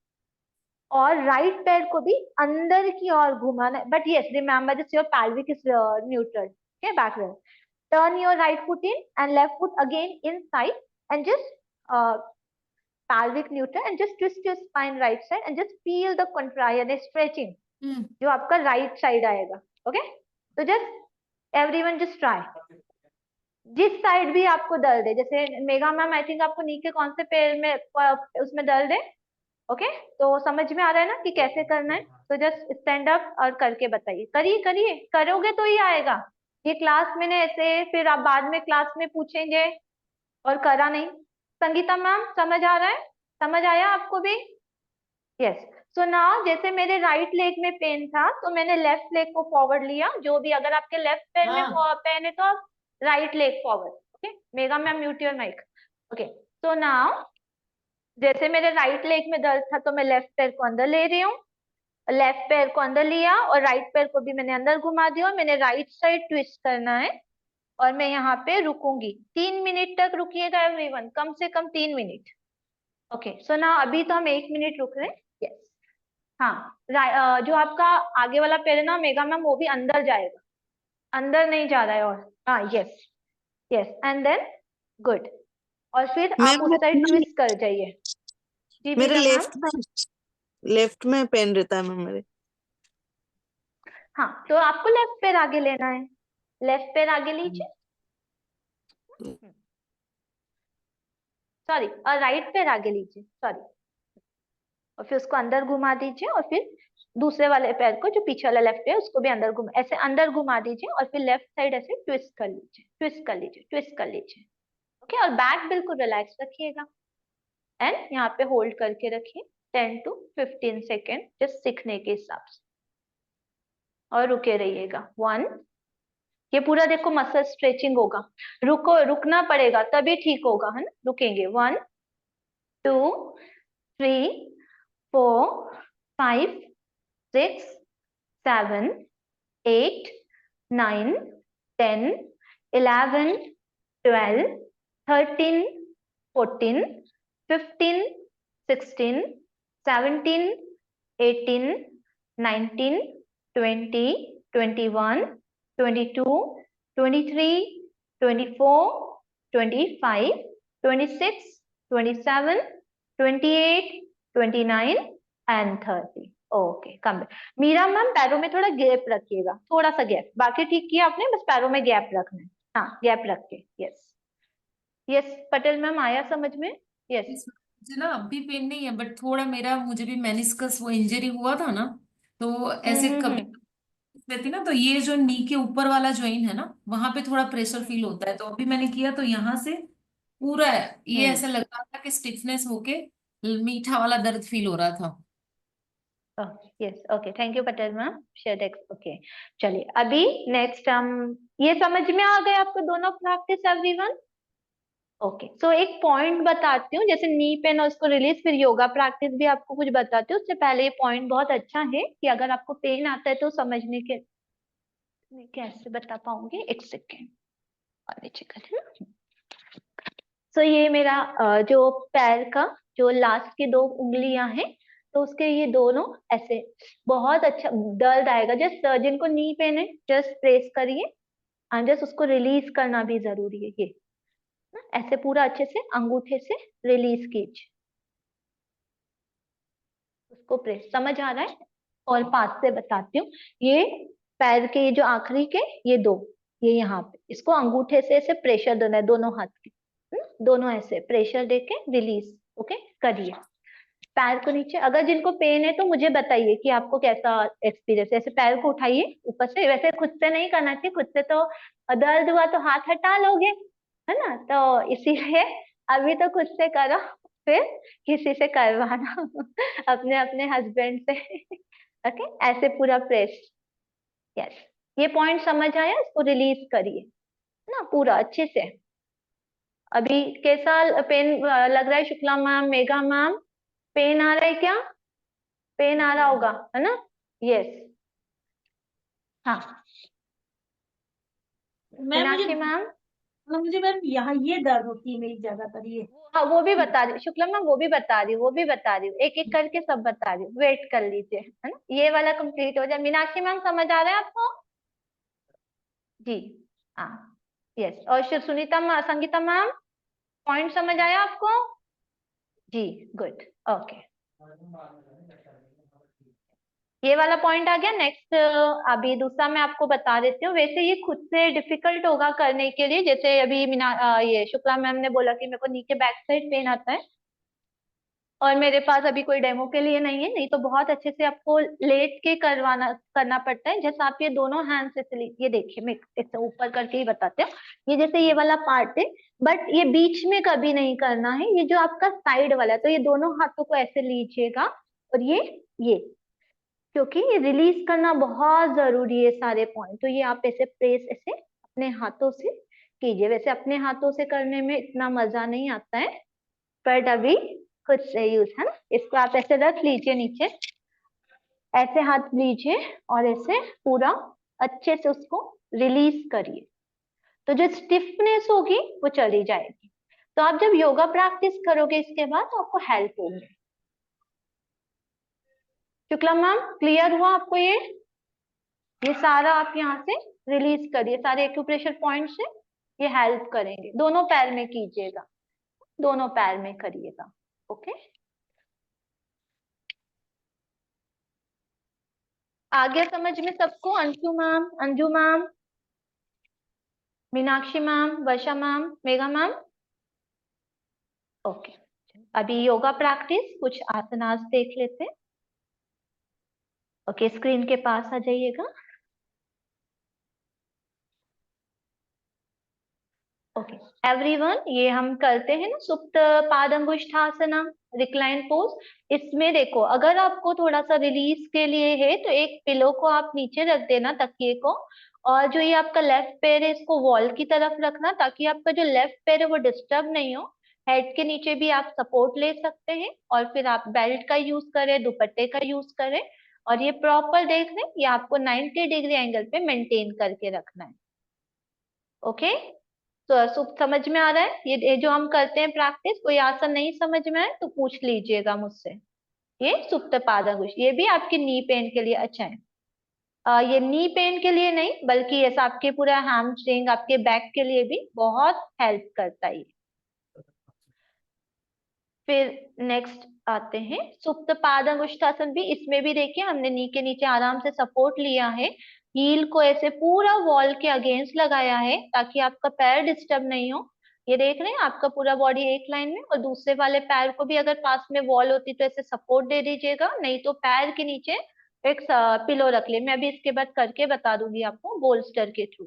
और राइट पैर को भी अंदर की ओर घुमाना है। But yes remember this, your pelvic is neutral, okay, backward. Turn your right foot in and left foot again inside, and just pelvic neutral, and just twist your spine right side, and just feel the contraction, stretching जो आपका राइट साइड आएगा। ओके, तो जस्ट एवरीवन जस्ट ट्राई, जिस साइड भी आपको दर्द है, जैसे मेगा मैम आई थिंक आपको नी के कौन से पैर में उसमें दर्द है? ओके, तो समझ में आ रहा है ना कि कैसे करना है? तो जस्ट स्टैंड अप और करके बताइए, करिए करिए, करोगे तो ही आएगा। ये क्लास मैंने ऐसे, फिर आप बाद में क्लास में पूछेंगे और करा नहीं। संगीता मैम समझ आ रहा है? समझ आया आपको भी? यस। सो नाउ जैसे मेरे राइट लेग में पेन था, तो मैंने लेफ्ट लेग को फॉरवर्ड लिया, जो भी, अगर आपके लेफ्ट पैर में पेन है तो आप right leg forward. Okay, Megha ma'am mute your mic. Okay, so now जैसे मेरे राइट लेग में दर्द था, तो मैं लेफ्ट पैर को अंदर ले रही हूँ, लेफ्ट पैर को अंदर लिया, और राइट पैर को भी मैंने अंदर घुमा दिया, और मैंने राइट साइड ट्विस्ट करना है, और मैं यहाँ पे रुकूंगी 3 मिनट तक। रुकिएगा एवरीवन, कम से कम 3 मिनट। ओके सो ना अभी तो हम 1 मिनट रुक रहे हैं। यस, हाँ जो आपका आगे वाला पैर है ना मेगा मैम, वो भी अंदर जाएगा, अंदर नहीं जा रहा है, और हाँ yes, yes and then good, और फिर आप मैम उस साइड ट्विस्ट कर जाइए। जी मेरे मीरा मैम। लेफ्ट में पेन रहता है मैम मेरे। हाँ तो आपको लेफ्ट पैर आगे लेना है, लेफ्ट पैर आगे लीजिए, सॉरी, और राइट पैर आगे लीजिए, सॉरी, और फिर उसको अंदर घुमा दीजिए, और फिर दूसरे वाले पैर को, जो पीछे वाला लेफ्ट है, उसको भी अंदर घुमा, ऐसे अंदर घुमा दीजिए, और फिर लेफ्ट साइड ऐसे ट्विस्ट कर लीजिए, ट्विस्ट कर लीजिए, ट्विस्ट कर लीजिए। ओके, और बैक बिल्कुल रिलैक्स रखिएगा, एंड यहाँ पे होल्ड करके रखिए 10 to 15 सेकेंड, जस्ट सीखने के हिसाब से। और रुके रहिएगा। 1, ये पूरा देखो मसल स्ट्रेचिंग होगा, रुकना पड़ेगा तभी ठीक होगा, है ना, रुकेंगे। 1 2 3 4 5 6 7 8 9 10 11 12 13 14 15 16 17 18 19 20 21 22 23 24 25 26 27 28 29 and 30। Okay, come. Meera ma'am पैरों में थोड़ा गैप रखिएगा, थोड़ा सा गैप, बाकी ठीक किया आपने, बस पैरों में गैप रखना है। हाँ, गैप रख के। यस यस, पटेल मैम आया समझ में? यस। मुझे ना अब भी पेन नहीं है, बट थोड़ा मेरा, मुझे भी मेनिस्कस वो इंजरी हुआ था ना, तो ऐसे कभी हम्म। रहती ना, तो ये जो नी के ऊपर वाला जॉइंट है ना, वहां पे थोड़ा प्रेशर फील होता है। तो अभी मैंने किया तो यहाँ से पूरा है, ये हम्म। ऐसा लग रहा था कि स्टिफनेस होके मीठा वाला दर्द फील हो रहा था। Yes, okay, thank you Patel ma'am, share. Okay, चलिए अभी नेक्स्ट हम, ये समझ में आ गए आपको दोनों प्रैक्टिस एवरीवन? ओके, सो एक पॉइंट बताती हूँ, जैसे नी पेन और उसको रिलीज, फिर योगा प्रैक्टिस भी आपको कुछ बताती हूँ। उससे पहले ये पॉइंट बहुत अच्छा है कि अगर आपको पेन आता है तो समझने के मैं कैसे बता पाऊंगी, एक सेकेंड और नीचे कर लेना। सो ये मेरा जो पैर का जो लास्ट की 2 उंगलियां हैं, तो उसके ये दोनों ऐसे बहुत अच्छा दर्द आएगा। जस्ट जिनको नी पेन है जस्ट प्रेस करिए, एंड जस्ट उसको रिलीज करना भी जरूरी है। ये ना, ऐसे पूरा अच्छे से अंगूठे से रिलीज कीजिए उसको, प्रेस। समझ आ रहा है? और पास से बताती हूँ, ये पैर के ये जो आखिरी के ये 2, ये यहाँ पे इसको अंगूठे से ऐसे प्रेशर देना है, दोनों हाथ के, दोनों ऐसे प्रेशर देके रिलीज। ओके, करिए पैर को नीचे। अगर जिनको पेन है तो मुझे बताइए कि आपको कैसा एक्सपीरियंस है। ऐसे पैर को उठाइए ऊपर से, वैसे खुद से नहीं करना चाहिए, खुद से तो दर्द हुआ तो हाथ हटा लोगे, है ना, तो इसीलिए अभी तो खुद से करो, फिर किसी से करवाना अपने अपने हस्बैंड से। ओके, ऐसे पूरा प्रेस। यस, ये पॉइंट समझ आया? इसको रिलीज करिए ना पूरा अच्छे से। अभी कैसा पेन लग रहा है Shukla ma'am, Megha ma'am? Pain आ रहा है क्या? पेन आ रहा होगा, है ना? यस। हाँ, मैम मुझे मीनाक्षी मैम? मुझे मैम यहाँ ये दर्द होती है मेरी ज्यादातर ये। हाँ, वो भी बता रही शुक्ला मैम, वो भी बता रही हूँ, वो भी बता रही हूँ, एक एक करके सब बता रही हूँ, वेट कर लीजिए, है ना, ये वाला कंप्लीट हो जाए। मीनाक्षी मैम समझ आ रहा है आपको? जी, हाँ, यस। और सुनीता संगीता मैम, पॉइंट समझ आया आपको? जी, गुड, ओके। ये वाला पॉइंट आ गया। नेक्स्ट अभी दूसरा मैं आपको बता देती हूँ। वैसे ये खुद से डिफिकल्ट होगा करने के लिए, जैसे अभी ये शुक्ला मैम ने बोला कि मेरे को नी के बैक साइड पेन आता है, और मेरे पास अभी कोई डेमो के लिए नहीं है, नहीं तो बहुत अच्छे से आपको लेट के करना पड़ता है। जैसे आप ये दोनों हैंड से ये देखिए, मैं इससे ऊपर करके ही बताते हूँ। ये जैसे ये वाला पार्ट है, बट ये बीच में कभी नहीं करना है, ये जो आपका साइड वाला है, तो ये दोनों हाथों को ऐसे लीजिएगा, और ये क्योंकि ये रिलीज करना बहुत जरूरी है सारे पॉइंट, तो ये आप ऐसे प्रेस ऐसे अपने हाथों से कीजिए। वैसे अपने हाथों से करने में इतना मजा नहीं आता है, बट अभी खुद से यूज, है ना। इसको आप ऐसे रख लीजिए नीचे, ऐसे हाथ लीजिए और ऐसे पूरा अच्छे से उसको रिलीज करिए, तो जो स्टिफनेस होगी वो चली जाएगी। तो आप जब योगा प्रैक्टिस करोगे इसके बाद तो आपको हेल्प होगी। शुक्ला मैम, क्लियर हुआ आपको? ये सारा आप यहाँ से रिलीज करिए, सारे एक्यूप्रेशर पॉइंट से ये हेल्प करेंगे। दोनों पैर में कीजिएगा, दोनों पैर में करिएगा। ओके, आ गया समझ में सबको? Anshu ma'am, Anju ma'am, Meenakshi ma'am, Varsha ma'am, Megha ma'am? Okay, अभी योगा प्रैक्टिस कुछ आसनास देख लेते हैं। ओके, स्क्रीन के पास आ जाइएगा। ओके एवरीवन, ये हम करते हैं ना सुप्त पादंगुष्ठासना, रिक्लाइन पोज। इसमें देखो, अगर आपको थोड़ा सा रिलीज के लिए है तो एक पिलो को आप नीचे रख देना, तकिए को, और जो ये आपका लेफ्ट पैर है इसको वॉल की तरफ रखना, ताकि आपका जो लेफ्ट पैर है वो डिस्टर्ब नहीं हो। हेड के नीचे भी आप सपोर्ट ले सकते हैं, और फिर आप बेल्ट का यूज करें, दुपट्टे का यूज करें, और ये प्रॉपर देख लें, ये आपको 90 डिग्री एंगल पे मेंटेन करके रखना है। ओके, तो सुप समझ में आ रहा है? ये जो हम करते हैं प्रैक्टिस, कोई आसन नहीं समझ में आए तो पूछ लीजिएगा मुझसे। ये सुप्त पादंगुष्ठ, ये भी आपके नी पेन के लिए अच्छा है। ये नी पेन के लिए नहीं, बल्कि ऐसा आपके पूरा हैमस्ट्रिंग, आपके बैक के लिए भी बहुत हेल्प करता है। फिर नेक्स्ट आते हैं सुप्त पादंगुष्ठासन भी। इसमें भी देखिए हमने नी के नीचे आराम से सपोर्ट लिया है, हील को ऐसे पूरा वॉल के अगेंस्ट लगाया है ताकि आपका पैर डिस्टर्ब नहीं हो। ये देख रहे हैं आपका पूरा बॉडी एक लाइन में, और दूसरे वाले पैर को भी अगर पास में वॉल होती तो ऐसे सपोर्ट दे दीजिएगा, नहीं तो पैर के नीचे एक पिलो रख ले। मैं अभी इसके बाद करके बता दूंगी आपको बोल्स्टर के थ्रू।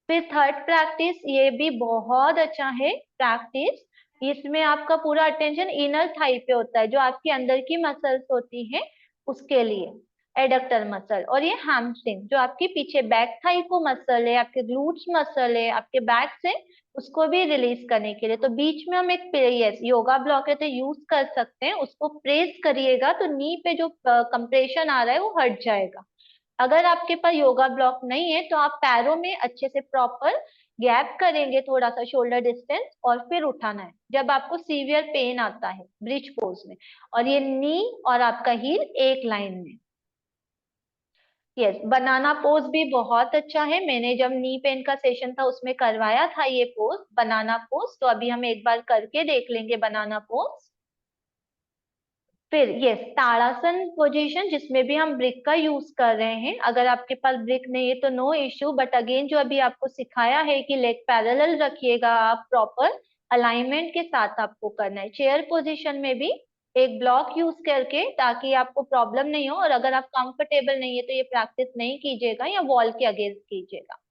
फिर थर्ड प्रैक्टिस, ये भी बहुत अच्छा है प्रैक्टिस। इसमें आपका पूरा अटेंशन इनर थाई पे होता है, जो आपकी अंदर की मसल्स होती है उसके लिए, एडक्टर मसल, और ये हैमस्ट्रिंग जो आपके पीछे बैक थाई को मसल है, आपके ग्लूट्स मसल है आपके बैक से, उसको भी रिलीज करने के लिए। तो बीच में हम एक यस योगा ब्लॉक है तो यूज कर सकते हैं, उसको प्रेस करिएगा तो नी पे जो कंप्रेशन आ रहा है वो हट जाएगा। अगर आपके पास योगा ब्लॉक नहीं है तो आप पैरों में अच्छे से प्रॉपर गैप करेंगे, थोड़ा सा शोल्डर डिस्टेंस, और फिर उठाना है जब आपको सीवियर पेन आता है ब्रिज पोज में। और ये नी और आपका हील एक लाइन में। यस, बनाना पोज भी बहुत अच्छा है, मैंने जब नी पेन का सेशन था उसमें करवाया था ये पोज, बनाना पोज। तो अभी हम एक बार करके देख लेंगे बनाना पोज। फिर यस ताड़ासन पोजीशन, जिसमें भी हम ब्रिक का यूज कर रहे हैं। अगर आपके पास ब्रिक नहीं है तो नो इश्यू, बट अगेन जो अभी आपको सिखाया है कि लेग पैरेलल रखिएगा, आप प्रॉपर अलाइनमेंट के साथ आपको करना है। चेयर पोजीशन में भी एक ब्लॉक यूज करके, ताकि आपको प्रॉब्लम नहीं हो, और अगर आप कंफर्टेबल नहीं है तो ये प्रैक्टिस नहीं कीजिएगा या वॉल के अगेंस्ट कीजिएगा।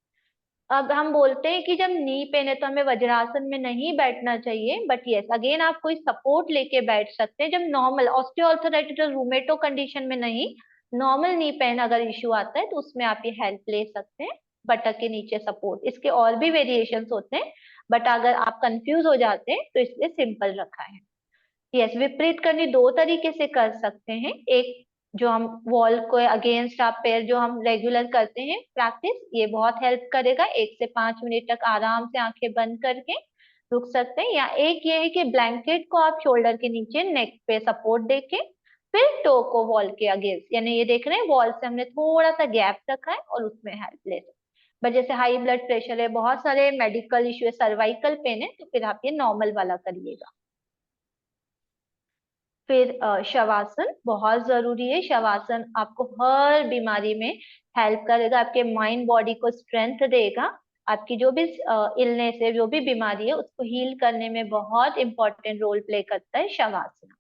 अब हम बोलते हैं कि जब नी पेन है तो हमें वज्रासन में नहीं बैठना चाहिए, बट यस अगेन आप कोई सपोर्ट लेके बैठ सकते हैं। जब नॉर्मल ऑस्टियोआर्थराइटिस रूमेटो कंडीशन में नहीं, नॉर्मल नी पेन अगर इश्यू आता है तो उसमें आप ये हेल्प ले सकते हैं, बटक के नीचे सपोर्ट। इसके और भी वेरिएशंस होते हैं, बट अगर आप कंफ्यूज हो जाते हैं तो इसलिए सिंपल रखा है। यस, विपरीत करनी दो तरीके से कर सकते हैं। एक जो हम वॉल को अगेंस्ट आप पैर जो हम रेगुलर करते हैं प्रैक्टिस, ये बहुत हेल्प करेगा। 1 से 5 मिनट तक आराम से आंखें बंद करके रुक सकते हैं। या एक ये है कि ब्लैंकेट को आप शोल्डर के नीचे नेक पे सपोर्ट देके, फिर टो को वॉल के अगेंस्ट, यानी ये देख रहे हैं वॉल से हमने थोड़ा सा गैप रखा है और उसमें हेल्प ले सकते हैं। बट जैसे हाई ब्लड प्रेशर है, बहुत सारे मेडिकल इश्यू है, सर्वाइकल पेन है, तो फिर आप ये नॉर्मल वाला करिएगा। फिर शवासन बहुत जरूरी है। शवासन आपको हर बीमारी में हेल्प करेगा, आपके माइंड बॉडी को स्ट्रेंथ देगा, आपकी जो भी इलनेस है, जो भी बीमारी है, उसको हील करने में बहुत इंपॉर्टेंट रोल प्ले करता है शवासन।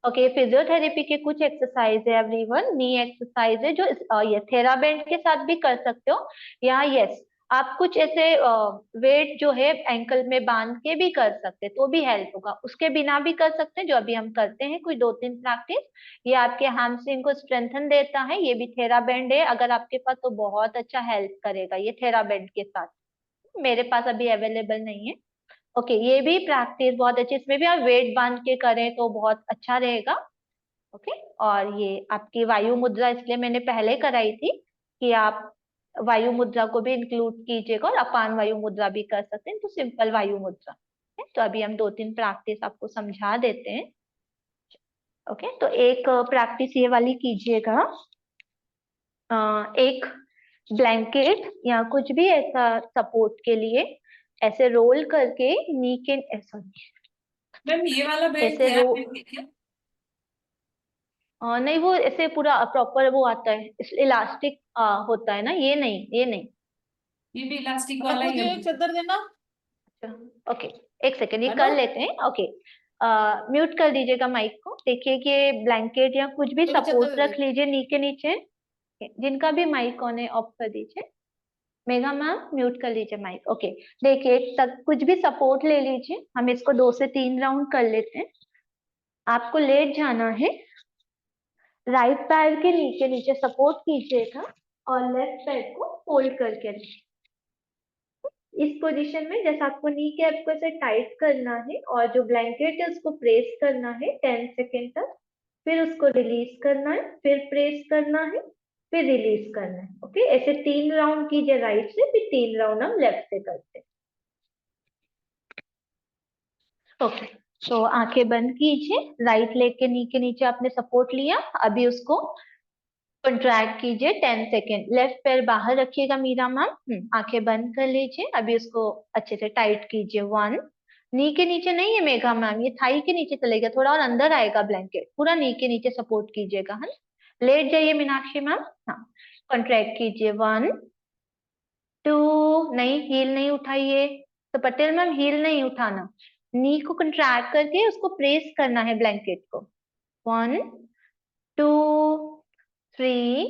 ओके, फिजियोथेरेपी के कुछ एक्सरसाइज है एवरीवन, नी एक्सरसाइज है जो ये थेराबेंड के साथ भी कर सकते हो। यहाँ यस आप कुछ ऐसे वेट जो है एंकल में बांध के भी कर सकते हैं तो भी हेल्प होगा, उसके बिना भी कर सकते हैं जो अभी हम करते हैं कुछ 2-3 प्रैक्टिस। ये आपके हैमस्ट्रिंग को स्ट्रेंथन देता है, ये भी थेराबेंड है अगर आपके पास तो बहुत अच्छा हेल्प करेगा ये थेराबेंड के साथ। मेरे पास अभी अवेलेबल नहीं है। ओके, ये भी प्रैक्टिस बहुत अच्छी, इसमें भी आप वेट बांध के करें तो बहुत अच्छा रहेगा। ओके, और ये आपकी वायु मुद्रा इसलिए मैंने पहले कराई थी कि आप वायु मुद्रा को भी इंक्लूड कीजिएगा, और अपान वायु मुद्रा भी कर सकते हैं, तो सिंपल वायु मुद्रा है। तो अभी हम 2-3 प्रैक्टिस आपको समझा देते हैं। ओके, तो एक प्रैक्टिस ये वाली कीजिएगा, एक ब्लैंकेट या कुछ भी ऐसा सपोर्ट के लिए ऐसे रोल करके नी के सॉरी मैम ये वाला बेल्ट ऐसे थेरापेट है क्या? नहीं, वो ऐसे पूरा प्रॉपर वो आता है, इलास्टिक होता है ना, ये नहीं, ये नहीं। ये भी इलास्टिक आप वाला ही मुझे है। चादर देना। ओके, एक सेकेंड, ये हेलो? कर लेते हैं। ओके, म्यूट कर दीजिएगा माइक को। देखिए कि ब्लैंकेट या कुछ भी चलो सपोर्ट चादर रख लीजिए नी के नीचे, जिनका भी माइक ऑन है ऑफ कर दीजिए। मेघा मैम म्यूट कर लीजिए माइक। ओके, देखिए तक कुछ भी सपोर्ट ले लीजिए, हम इसको 2 से 3 राउंड कर लेते हैं। आपको लेट जाना है, राइट पैर के नीचे नीचे सपोर्ट कीजिएगा और लेफ्ट पैर को फोल्ड करके रखिए। इस पोजीशन में जैसे आपको नी कैप को ऐसे टाइट करना है और जो ब्लैंकेट है उसको प्रेस करना है 10 सेकेंड तक, फिर उसको रिलीज करना है, फिर प्रेस करना है, फिर रिलीज करना है। ओके, ऐसे 3 राउंड कीजिए राइट से, फिर 3 राउंड हम लेफ्ट से करते हैं। ओके, तो आंखें बंद कीजिए, राइट लेग के नी के नीचे आपने सपोर्ट लिया, अभी उसको कंट्रैक्ट कीजिए 10 सेकेंड। लेफ्ट पैर बाहर रखिएगा मीरा मैम, आंखें बंद कर लीजिए, अभी उसको अच्छे से टाइट कीजिए। 1, नी के नीचे नहीं है मेघा मैम, ये थाई के नीचे चलेगा, थोड़ा और अंदर आएगा ब्लैंकेट, पूरा नी के नीचे सपोर्ट कीजिएगा। है लेट जाइए मीनाक्षी मैम, हाँ कॉन्ट्रैक्ट कीजिए। 1, 2, नहीं हील नहीं उठाइए, तो पटेल मैम हील नहीं उठाना, नी को कंट्रैक्ट करके उसको प्रेस करना है ब्लैंकेट को। 1, 2, 3,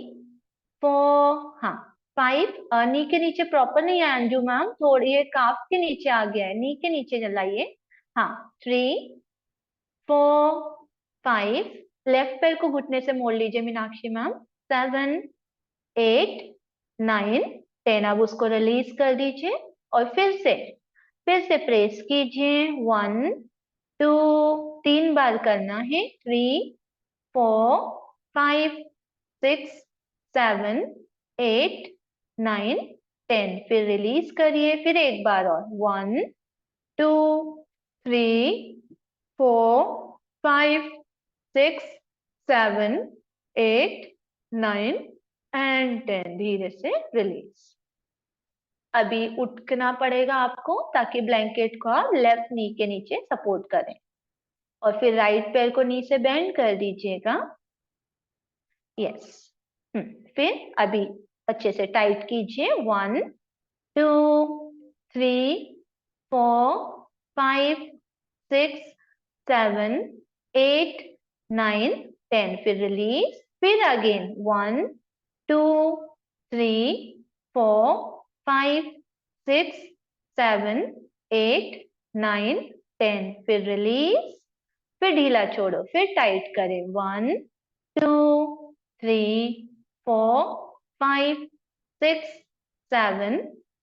4, हाँ 5, नी के नीचे प्रॉपर नहीं है अंजू मैम, थोड़ी ये काफ के नीचे आ गया है, नी के नीचे जलाइए। हाँ 3, 4, 5, लेफ्ट पैर को घुटने से मोड़ लीजिए मीनाक्षी मैम। 7, 8, 9, 10, अब उसको रिलीज कर दीजिए और फिर से प्रेस कीजिए। 1, 2, 3 बार करना है। 3, 4, 5, 6, 7, 8, 9, 10, फिर रिलीज करिए, फिर एक बार और। 1, 2, 3, 4, 5, 6, 7, 8, 9 एंड 10, धीरे से रिलीज। अभी उठना पड़ेगा आपको ताकि ब्लैंकेट को आप लेफ्ट नी के नीचे सपोर्ट करें, और फिर राइट पैर को नी से बेंड कर दीजिएगा। यस, फिर अभी अच्छे से टाइट कीजिए। 1, 2, 3, 4, 5, 6, 7, 8, 9, 10, फिर रिलीज, फिर अगेन 1, 2, 3, 4, 5, 6, 7, 8, 9, 10, फिर रिलीज, फिर ढीला छोड़ो, फिर टाइट करें। 1, 2, 3, 4, 5, 6, 7,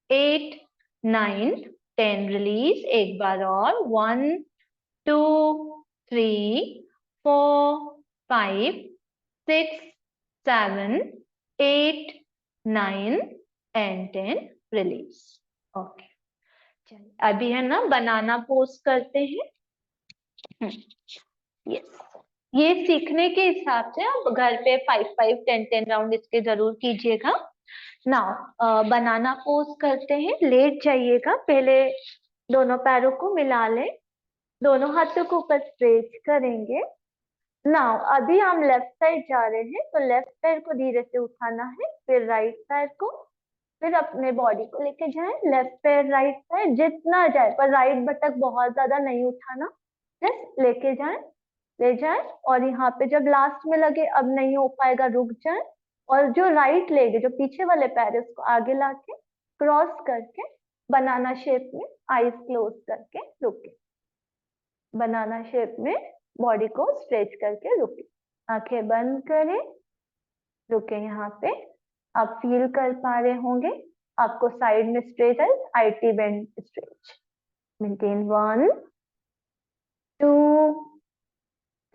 8, 9, 10, रिलीज, एक बार और। 1, 2, 3, 4, 5, 6, 7, 8, 9 एंड 10, रिलीज। ओके, चलिए अभी है ना बनाना पोज करते हैं। यस, ये सीखने के हिसाब से आप घर पे 5-5, 10-10 राउंड इसके जरूर कीजिएगा। नाउ बनाना पोज करते हैं, लेट जाइएगा, पहले दोनों पैरों को मिला लें, दोनों हाथों को ऊपर स्ट्रेच करेंगे। नाउ अभी हम लेफ्ट साइड जा रहे हैं, तो लेफ्ट पैर को धीरे से उठाना है, फिर राइट पैर को, फिर अपने बॉडी को लेके जाएं, लेफ्ट पैर राइट साइड जितना जाए, पर राइट बटक बहुत ज्यादा नहीं उठाना, जस्ट लेके जाएं, ले जाएं, और यहाँ पे जब लास्ट में लगे अब नहीं हो पाएगा रुक जाएं, और जो राइट लेग है जो पीछे वाले पैर है उसको आगे लाके क्रॉस करके बनाना शेप में आईज क्लोज करके रुके, बनाना शेप में बॉडी को स्ट्रेच करके रुके, आंखें बंद करें, रुके। यहाँ पे आप फील कर पा रहे होंगे आपको साइड में स्ट्रेच है, आईटी बेंड स्ट्रेच, मेंटेन। 1, 2,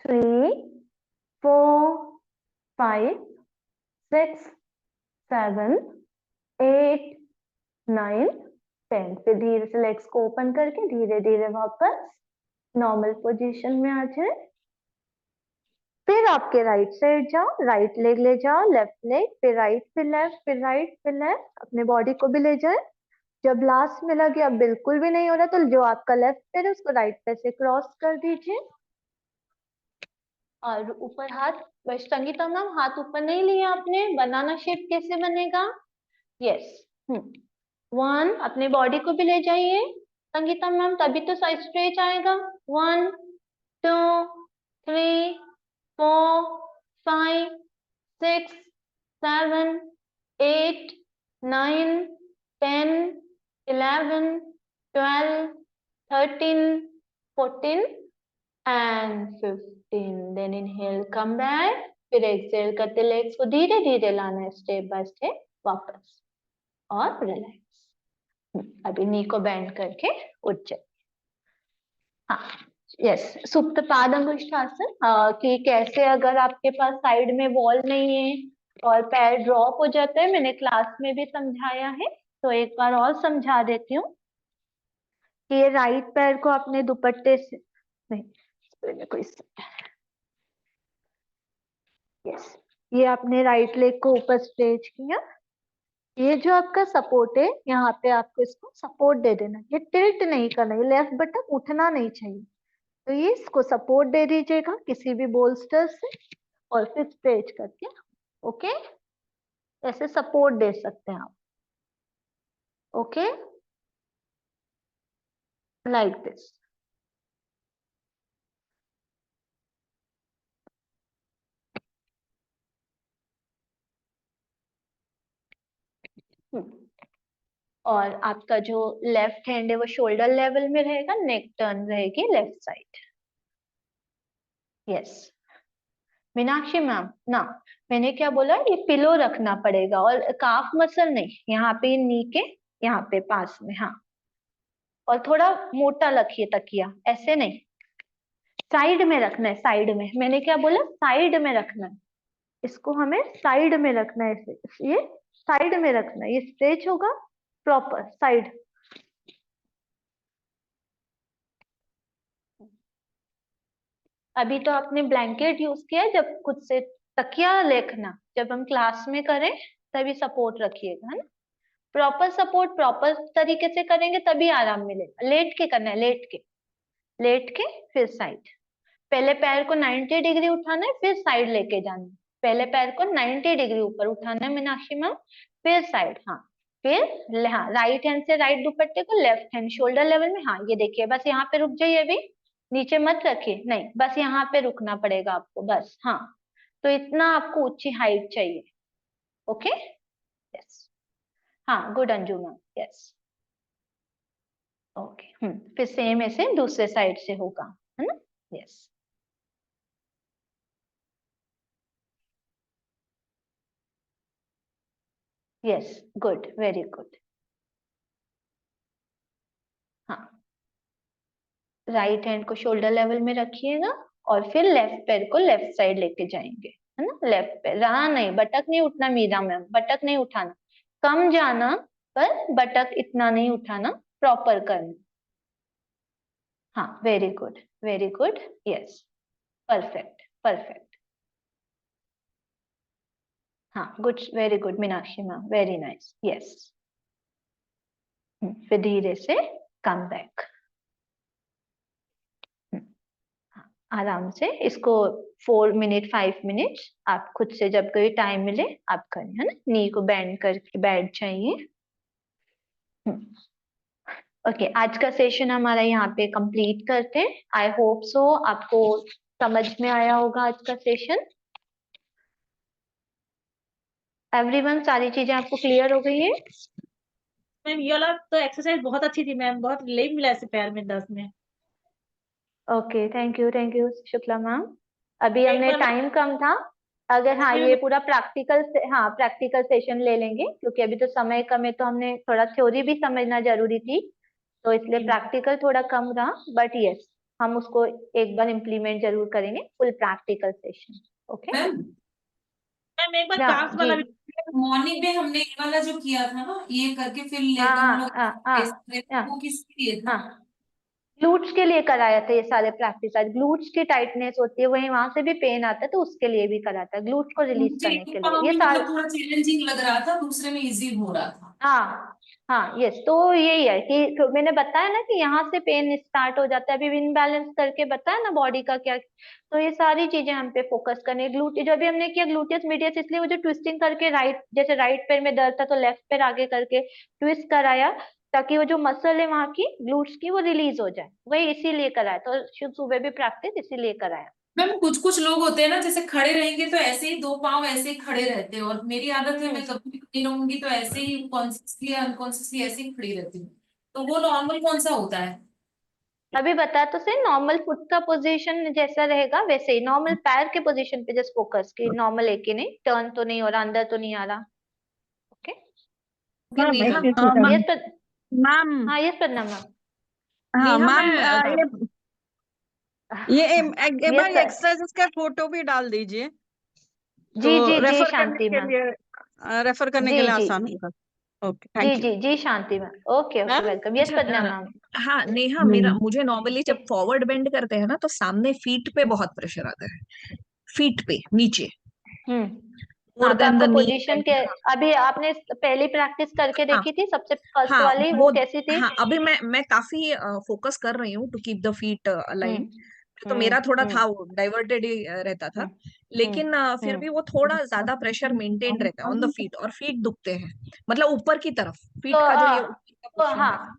3, 4, 5, 6, 7, 8, 9, 10, फिर धीरे से लेग्स को ओपन करके धीरे धीरे वापस नॉर्मल पोजीशन में आ जाए। फिर आपके राइट साइड जाओ, राइट लेग ले जाओ, लेफ्ट लेग, फिर राइट, फिर लेफ्ट, फिर राइट, फिर लेफ्ट, अपने बॉडी को भी ले जाए। जब लास्ट में लगे अब बिल्कुल भी नहीं हो रहा, तो जो आपका लेफ्ट पैर है उसको राइट पैर से क्रॉस कर दीजिए, और ऊपर हाथ, बस संगीता मैम हाथ ऊपर नहीं लिया आपने, बनाना शेप कैसे बनेगा? यस, 1, अपने बॉडी को भी ले जाइए संगीता मैम, तभी तो साइड स्ट्रेच आएगा। 1, 2, 3, 4, 5, 6, 7, 8, 9, 10, 11, 12, 13, 14 and 15. Then inhale, come back. फिर एक्सेल करते लेग्स को धीरे धीरे लाना है, स्टेप बाय स्टेप वापस, और रिलैक्स। अभी नी को बेंड करके उठ जाए। हाँ, यस, सुप्त पाद अंगुष्ठासन, कि कैसे अगर आपके पास साइड में वॉल नहीं है और पैर ड्रॉप हो जाता है, मैंने क्लास में भी समझाया है, तो एक बार और समझा देती हूँ कि ये राइट पैर को अपने दुपट्टे से, नहीं, कोई, यस, ये आपने राइट लेग को ऊपर स्ट्रेच किया, ये जो आपका सपोर्ट है, यहाँ पे आपको इसको सपोर्ट दे देना, ये टिल्ट नहीं करना, ये लेफ्ट बटन उठना नहीं चाहिए, तो ये इसको सपोर्ट दे दीजिएगा किसी भी बोल्स्टर से, और फिर स्ट्रेच करके, ओके, ऐसे सपोर्ट दे सकते हैं आप, ओके, लाइक दिस। और आपका जो लेफ्ट हैंड है वो शोल्डर लेवल में रहेगा, नेक टर्न रहेगी left side. Yes Meenakshi ma'am, ना मैंने क्या बोला, ये पिलो रखना पड़ेगा और काफ मसल नहीं, यहाँ पे नी के यहाँ पे पास में, हाँ, और थोड़ा मोटा रखिए तकिया, ऐसे नहीं, साइड में रखना है, साइड में, मैंने क्या बोला, साइड में रखना है, इसको हमें साइड में रखना है, ये साइड में रखना है, ये स्ट्रेच होगा प्रॉपर साइड। अभी तो आपने ब्लैंकेट यूज किया है, जब खुद से तकिया लेखना, जब हम क्लास में करें तभी सपोर्ट रखिएगा, है ना, प्रॉपर सपोर्ट प्रॉपर तरीके से करेंगे तभी आराम मिलेगा। लेट के करना है, लेट के फिर साइड, पहले पैर को 90 डिग्री उठाना है, फिर साइड लेके जाना है, पहले पैर को 90 डिग्री ऊपर उठाना है मीनाक्षी मैम, फिर साइड, हाँ, फिर हाँ, राइट हैंड से राइट दुपट्टे को लेफ्ट हैंड शोल्डर लेवल में, हाँ, ये देखिए, बस यहाँ पे रुक जाइए, अभी नीचे मत रखिए, नहीं, बस यहाँ पे रुकना पड़ेगा आपको, बस, हाँ, तो इतना आपको ऊंची हाइट चाहिए, ओके, यस, हाँ, good Anju ma'am, yes, okay, फिर सेम ऐसे दूसरे साइड से होगा, है ना, yes, yes, good, very good, हाँ, राइट हैंड को शोल्डर लेवल में रखिएगा और फिर लेफ्ट पैर को लेफ्ट साइड लेके जाएंगे, है ना, लेफ्ट पैर, रहा नहीं, बटक नहीं उठना मीरा मैम, बटक नहीं उठाना, कम जाना पर बटक इतना नहीं उठाना, प्रॉपर करना, हाँ, very good, yes, perfect, perfect, हाँ, good, very good Meenakshi ma'am, very nice, yes, फिर धीरे से कम बैक, आराम से इसको 4 मिनट 5 मिनट आप खुद से जब कोई टाइम मिले आप करें, है ना, नी को बेंड करके बैठ जाइए। ओके, आज का सेशन हमारा यहाँ पे कंप्लीट करते हैं, आई होप सो आपको समझ में आया होगा आज का सेशन, एवरीवन, सारी चीजें आपको क्लियर हो गई है? मैम ये वाला तो एक्सरसाइज बहुत अच्छी थी मैम, बहुत रिलीफ मिला इससे पैर में दर्द में। Okay, thank you Shukla ma'am. अभी एक हमने बार टाइम कम था, अगर हाँ ये पूरा प्रैक्टिकल हाँ प्रैक्टिकल सेशन ले लेंगे, क्योंकि अभी तो समय कम है, तो हमने थोड़ा थ्योरी भी समझना जरूरी थी, तो इसलिए प्रैक्टिकल थोड़ा कम रहा, बट यस हम उसको एक बार इम्प्लीमेंट जरूर करेंगे, full practical session, okay ma'am एक बार ना कांस जी, वाला भी मॉर्निंग में हमने ये वाला जो किया था ना, ये करके फिर हाँ लेग हम हाँ लोग हाँ हाँ हाँ वो किसके लिए था? हाँ, ग्लूट्स के लिए कराया था ये सारे प्रैक्टिस, आज ग्लूट्स की टाइटनेस होती है, वहीं वहां से भी पेन आता है, तो उसके लिए भी कराया था, ग्लूट्स को रिलीज मुझे करने एक के वाला लिए, ये में सारे, मतलब थोड़ा चैलेंजिंग लग रहा था, दूसरे में इजी हो रहा था। हाँ हाँ, यस, तो यही है कि तो मैंने बताया ना कि यहाँ से पेन स्टार्ट हो जाता है, अभी इनबैलेंस करके बताया ना बॉडी का क्या, तो ये सारी चीजें हम पे फोकस करने, जो अभी हमने किया ग्लूटियस मीडियस, इसलिए वो जो ट्विस्टिंग करके राइट, जैसे राइट पैर में दर्द था तो लेफ्ट पैर आगे करके ट्विस्ट कराया, ताकि वो जो मसल है वहां की ग्लूट्स की वो रिलीज हो जाए, वही इसीलिए कराया, तो सुबह भी प्रैक्टिस इसीलिए कराया, मैम कुछ कुछ लोग होते हैं ना, जैसे खड़े रहेंगे तो ऐसे ही 2 पाँव ऐसे ही खड़े रहते हैं, और मेरी आदत है मैं कभी भी खड़ी रहूंगी तो ऐसे ही कॉन्शियसली अनकॉन्शियसली ऐसे ही खड़ी रहती हूँ। तो वो नॉर्मल कौन सा होता है? अभी बता तो सही, नॉर्मल फुट का पोजीशन जैसा रहेगा वैसे ही, नॉर्मल पैर के पोजीशन पे जस्ट फोकस की, नॉर्मल एक ही नहीं, टर्न तो नहीं हो रहा, अंदर तो नहीं आ रहा। Okay, ma'am Neha. एक मिनट यस पर, मैम हाँ यस पदमा मैम। हाँ नेहा, मैम मैं ये एक यस बार सर, एक्सरसाइजेस का फोटो भी डाल दीजिए तो जी जी जी रेफर करने शांति के मैम, लिए रेफर करने के जी लिए जी आसान होगा। ओके, जी थैंक यू जी जी Shanti ma'am, okay okay ma'am. Welcome, yes अच्छा पदमा मैम। हाँ नेहा, हम्म मुझे नॉर्मली जब फॉरवर्ड बेंड करते हैं ना तो सामने फीट पे बहुत प्रेशर आता है, फीट पे नीचे, हाँ मोर तो देन द आपका नी। पोजीशन के, अभी आपने पहली प्रैक्टिस करके हाँ देखी थी सबसे फर्स्ट हाँ वाली, वो कैसी थी? हाँ अभी मैं काफी फोकस कर रही हूँ to keep the feet align. तो मेरा थोड़ा हम्म था, वो डाइवर्टेड ही रहता था, लेकिन फिर भी वो थोड़ा ज्यादा प्रेशर मेंटेन रहता है ऑन द फीट, और फीट दुखते हैं, मतलब ऊपर की तरफ तो फीट का जो ये ऊपर का तो पोर्शन हाँ, है।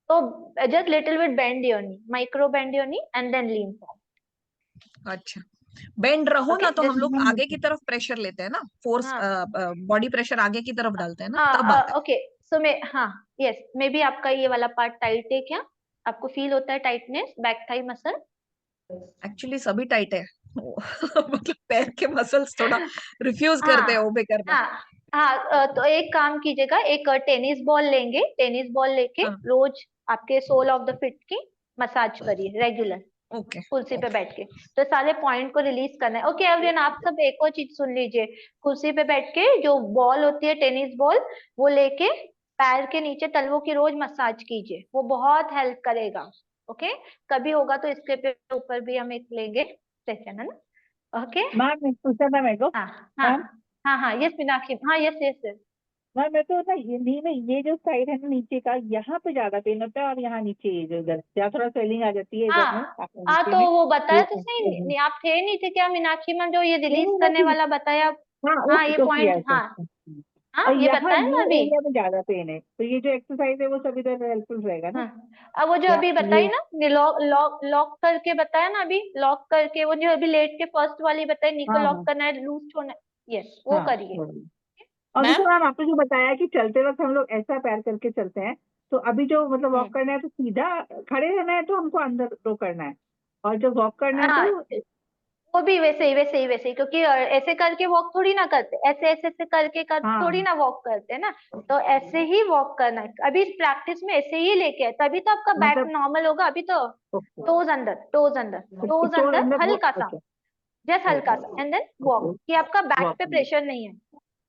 तो just little bit bend your knee, micro bend your knee and then lean forward. अच्छा, बेंड रहो ओके ना तो हम जस्ट, लोग आगे की तरफ प्रेशर लेते हैं ना, फोर्स हाँ बॉडी प्रेशर आगे की तरफ डालते हैं ना, तब आता ओके सो मे, हाँ यस मे बी आपका ये वाला पार्ट टाइट है क्या? आपको फील होता है टाइटनेस बैक थाई मसल? है। एक्चुअली सभी टाइट है मतलब पैर के मसल्स थोड़ा रिफ्यूज करते हैं हाँ ओबे करना। हाँ हाँ, तो एक काम कीजिएगा, एक टेनिस बॉल लेंगे, टेनिस बॉल लेके हाँ रोज आपके सोल ऑफ द फिट की मसाज करिए रेगुलर, ओके कुर्सी पे ओके बैठ के, तो सारे पॉइंट को रिलीज करना है। ओके एवरीवन, आप सब एक और चीज सुन लीजिए, कुर्सी पे बैठ के जो बॉल होती है टेनिस बॉल, वो लेके पैर के नीचे तलवों की रोज मसाज कीजिए, वो बहुत हेल्प करेगा। ओके, कभी होगा तो इसके पे ऊपर भी हम एक लेंगे सेशन, है ना? ओके, मैम एक पूछा था मेरे को। हाँ हाँ मैम हाँ यस मीनाक्षी, हाँ यस यस यस। मैम मेरे को ना ये नी में ये जो साइड है ना नीचे का, यहाँ पे ज्यादा पेन होता है, और यहाँ नीचे ये जो इधर यहाँ थोड़ा स्वेलिंग आ जाती है इधर में, हाँ हाँ, नीचे तो में वो बताया ये तो सही, नहीं आप थे नहीं थे क्या मीनाक्षी मैम, जो ये रिलीज नहीं करने नहीं, वाला बताया? हाँ हाँ ये उसको किया पॉइंट, है हाँ सर। हाँ और ये यहाँ बताया ना ये अभी। एरिया में ज्यादा पेन है, तो ये जो एक्सरसाइज है वो सब इधर हेल्पफुल रहेगा ना। हाँ अब वो जो या अभी बताई ये ना, लॉक लॉक लॉक करके बताया ना अभी, लॉक करके, वो जो अभी लेट के फर्स्ट वाली बताई, नी को हाँ लॉक हाँ करना है, लूज छोड़ना है, यस वो हाँ करिए। वही। और मैम जैसे मैम आपने जो बताया कि चलते वक्त हम लोग ऐसा पैर करके चलते हैं, तो अभी जो मतलब वॉक करना है तो सीधा खड़े रहना है, तो हमको अंदर रो करना है, और जब वॉक करना है हाँ तो वो भी वैसे ही वैसे ही वैसे ही, क्योंकि ऐसे करके वॉक थोड़ी ना करते, ऐसे ऐसे ऐसे करके हाँ थोड़ी ना वॉक करते हैं ना, तो ऐसे ही वॉक करना है। अभी इस प्रैक्टिस में ऐसे ही लेके आए, तभी तो आपका बैक मतलब नॉर्मल होगा। अभी तो ओके, टोज अंदर, टोज अंदर, टोज तो अंदर, अंदर वो हल्का सा, ओके जस्ट हल्का सा, okay and then walk, okay कि आपका बैक वॉक पे प्रेशर नहीं है,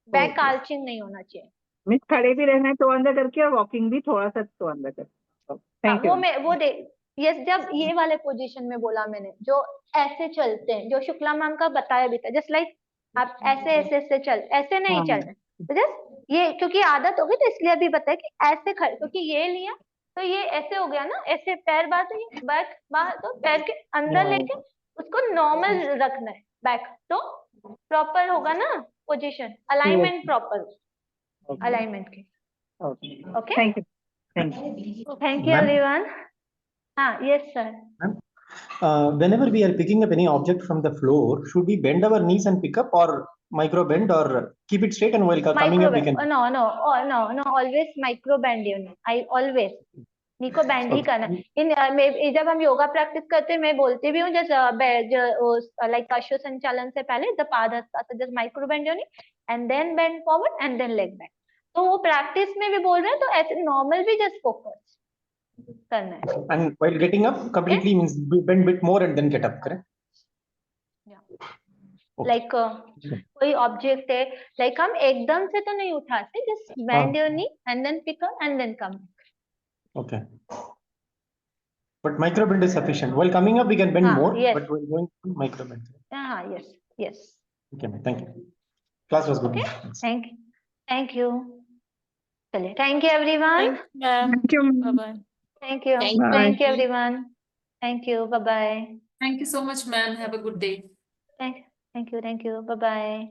बैक ओके, आर्चिंग नहीं होना चाहिए। मीन्स खड़े भी रहना है तो अंदर करके, और वॉकिंग भी थोड़ा सा तो अंदर करके। हाँ थैंक यू वो मैम। मैं वो दे, यस जब ये वाले पोजीशन में बोला मैंने, जो ऐसे चलते हैं, जो शुक्ला मैम का बताया भी था, जस्ट लाइक आप ऐसे ऐसे ऐसे चल, ऐसे नहीं हाँ चलना, तो जस्ट ये क्योंकि आदत हो गई तो इसलिए अभी बताया कि ऐसे खड़े, क्योंकि ये लिया तो ये ऐसे हो गया ना, ऐसे पैर बाहर, तो ये बैक बाहर, तो पैर के अंदर हाँ लेके उसको नॉर्मल रखना है बैक, तो प्रॉपर होगा ना position, alignment proper, okay alignment की। Okay, okay, thank you thank you. Thank you Ma'am, everyone. हाँ yes sir. ma'am, whenever we are picking up any object from the floor, should we bend our knees and pick up, or micro bend, or keep it straight and while coming micro up we can? No no no no, always micro bend unit, I always knee को बैंड ही Okay. करना। जब हम योगा प्रैक्टिस करते हैं, मैं बोलती भी हूँ, जैसे लाइक अश्व संचालन से पहले द पादहस्त, just micro bend unit and then bend forward and then leg back, तो वो प्रैक्टिस में भी बोल रहे हैं, तो ऐसे नॉर्मल भी जस्ट फोकस करना है। And while getting up, completely means bend bit more and then get up, correct? Okay. Like कोई ऑब्जेक्ट है, लाइक हम एकदम से तो नहीं उठाते, just bend your knee and then pick up and then come. Okay. But micro bend is sufficient. While coming up, we can bend more, yes, but while going micro bend. हाँ yes yes. Okay, ma'am. Thank you. Class was good. Okay, Thanks. thank you, चलिए, thank you everyone, ma'am thank you bye bye thank you, Thank thank you you. Everyone, thank you, bye bye, thank you so much ma'am, have a good day. Thank you, bye bye.